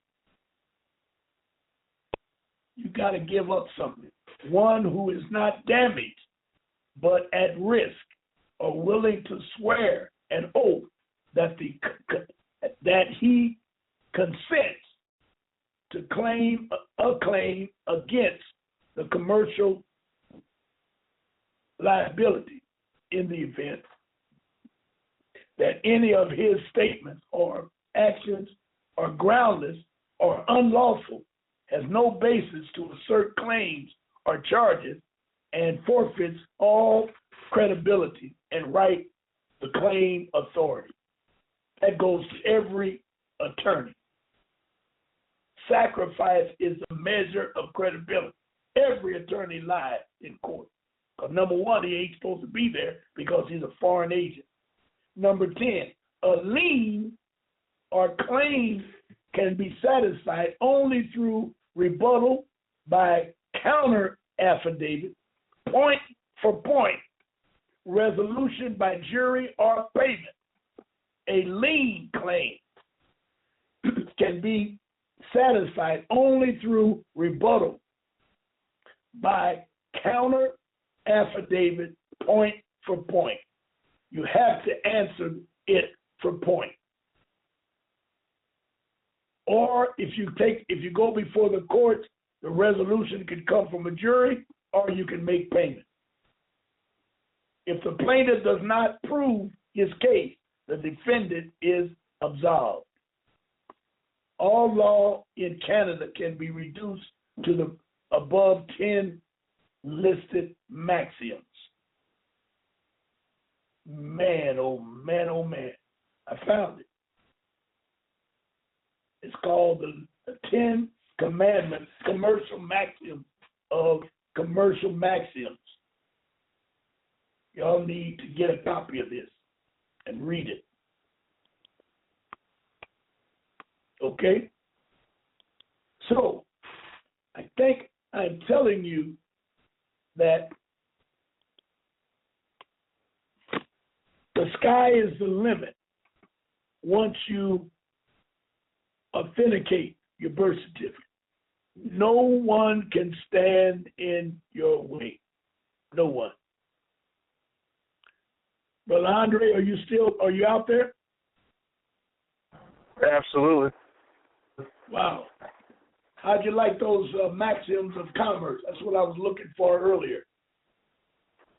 You got to give up something. One who is not damaged, but at risk, or willing to swear an oath that he consents to claim a claim against the commercial liability in the event that any of his statements or actions are groundless or unlawful, has no basis to assert claims or charges, and forfeits all credibility and right to claim authority. That goes to every attorney. Sacrifice is a measure of credibility. Every attorney lies in court. Because number one, he ain't supposed to be there because he's a foreign agent. Number 10, a lien or claim can be satisfied only through rebuttal by counter affidavit, point for point, resolution by jury or payment. A lien claim can be satisfied only through rebuttal by counter affidavit, point for point. You have to answer it for point. Or if you go before the courts, the resolution can come from a jury, or you can make payment. If the plaintiff does not prove his case, the defendant is absolved. All law in Canada can be reduced to the above 10 listed maxims. Man, oh man, oh man. I found it. It's called the 10 Commandments, Commercial Maxims of Commercial Maxims. Y'all need to get a copy of this and read it. Okay? So, I think I'm telling you that the sky is the limit once you authenticate your birth certificate. No one can stand in your way. No one. Brother Andre, are you out there? Absolutely. Wow. How'd you like those maxims of commerce? That's what I was looking for earlier.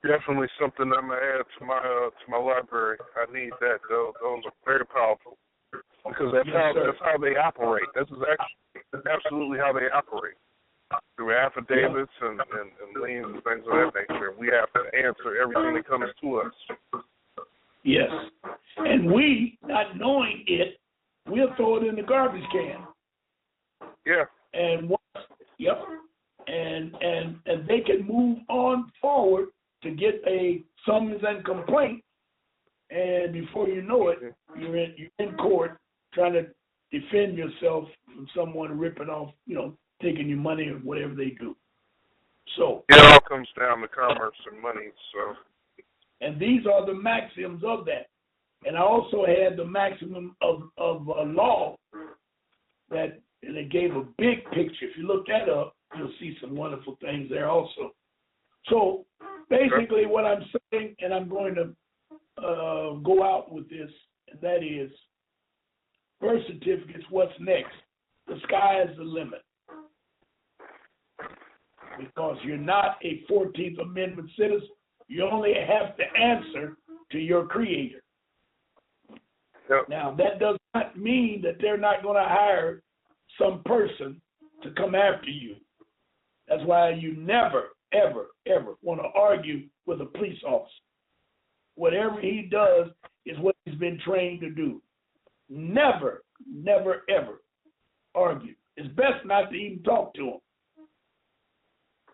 Definitely something I'm gonna add to my library. I need that. Those are very powerful because that's how they operate. This is actually absolutely how they operate through affidavits and liens and things of that nature. We have to answer everything that comes to us. Yes, and we, not knowing it, we'll throw it in the garbage can. Yeah. And and they can move on forward to get a summons and complaint, and before you know it, you're in court trying to defend yourself from someone ripping off, taking your money or whatever they do. So it all comes down to commerce and money. So, and these are the maxims of that. And I also had the maximum of law that. And it gave a big picture. If you look that up, you'll see some wonderful things there also. So basically what I'm saying, and I'm going to go out with this, and that is birth certificates, what's next? The sky is the limit. Because you're not a 14th Amendment citizen. You only have to answer to your creator. Yep. Now, that does not mean that they're not going to hire some person to come after you. That's why you never, ever, ever want to argue with a police officer. Whatever he does is what he's been trained to do. Never, never, ever argue. It's best not to even talk to him.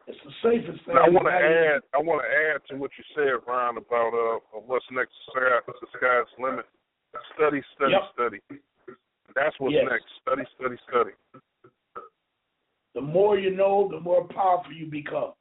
It's the safest thing. I want to add to what you said, Ron, about what's next. The sky's limit. Study. That's what's next. Study. The more you know, the more powerful you become.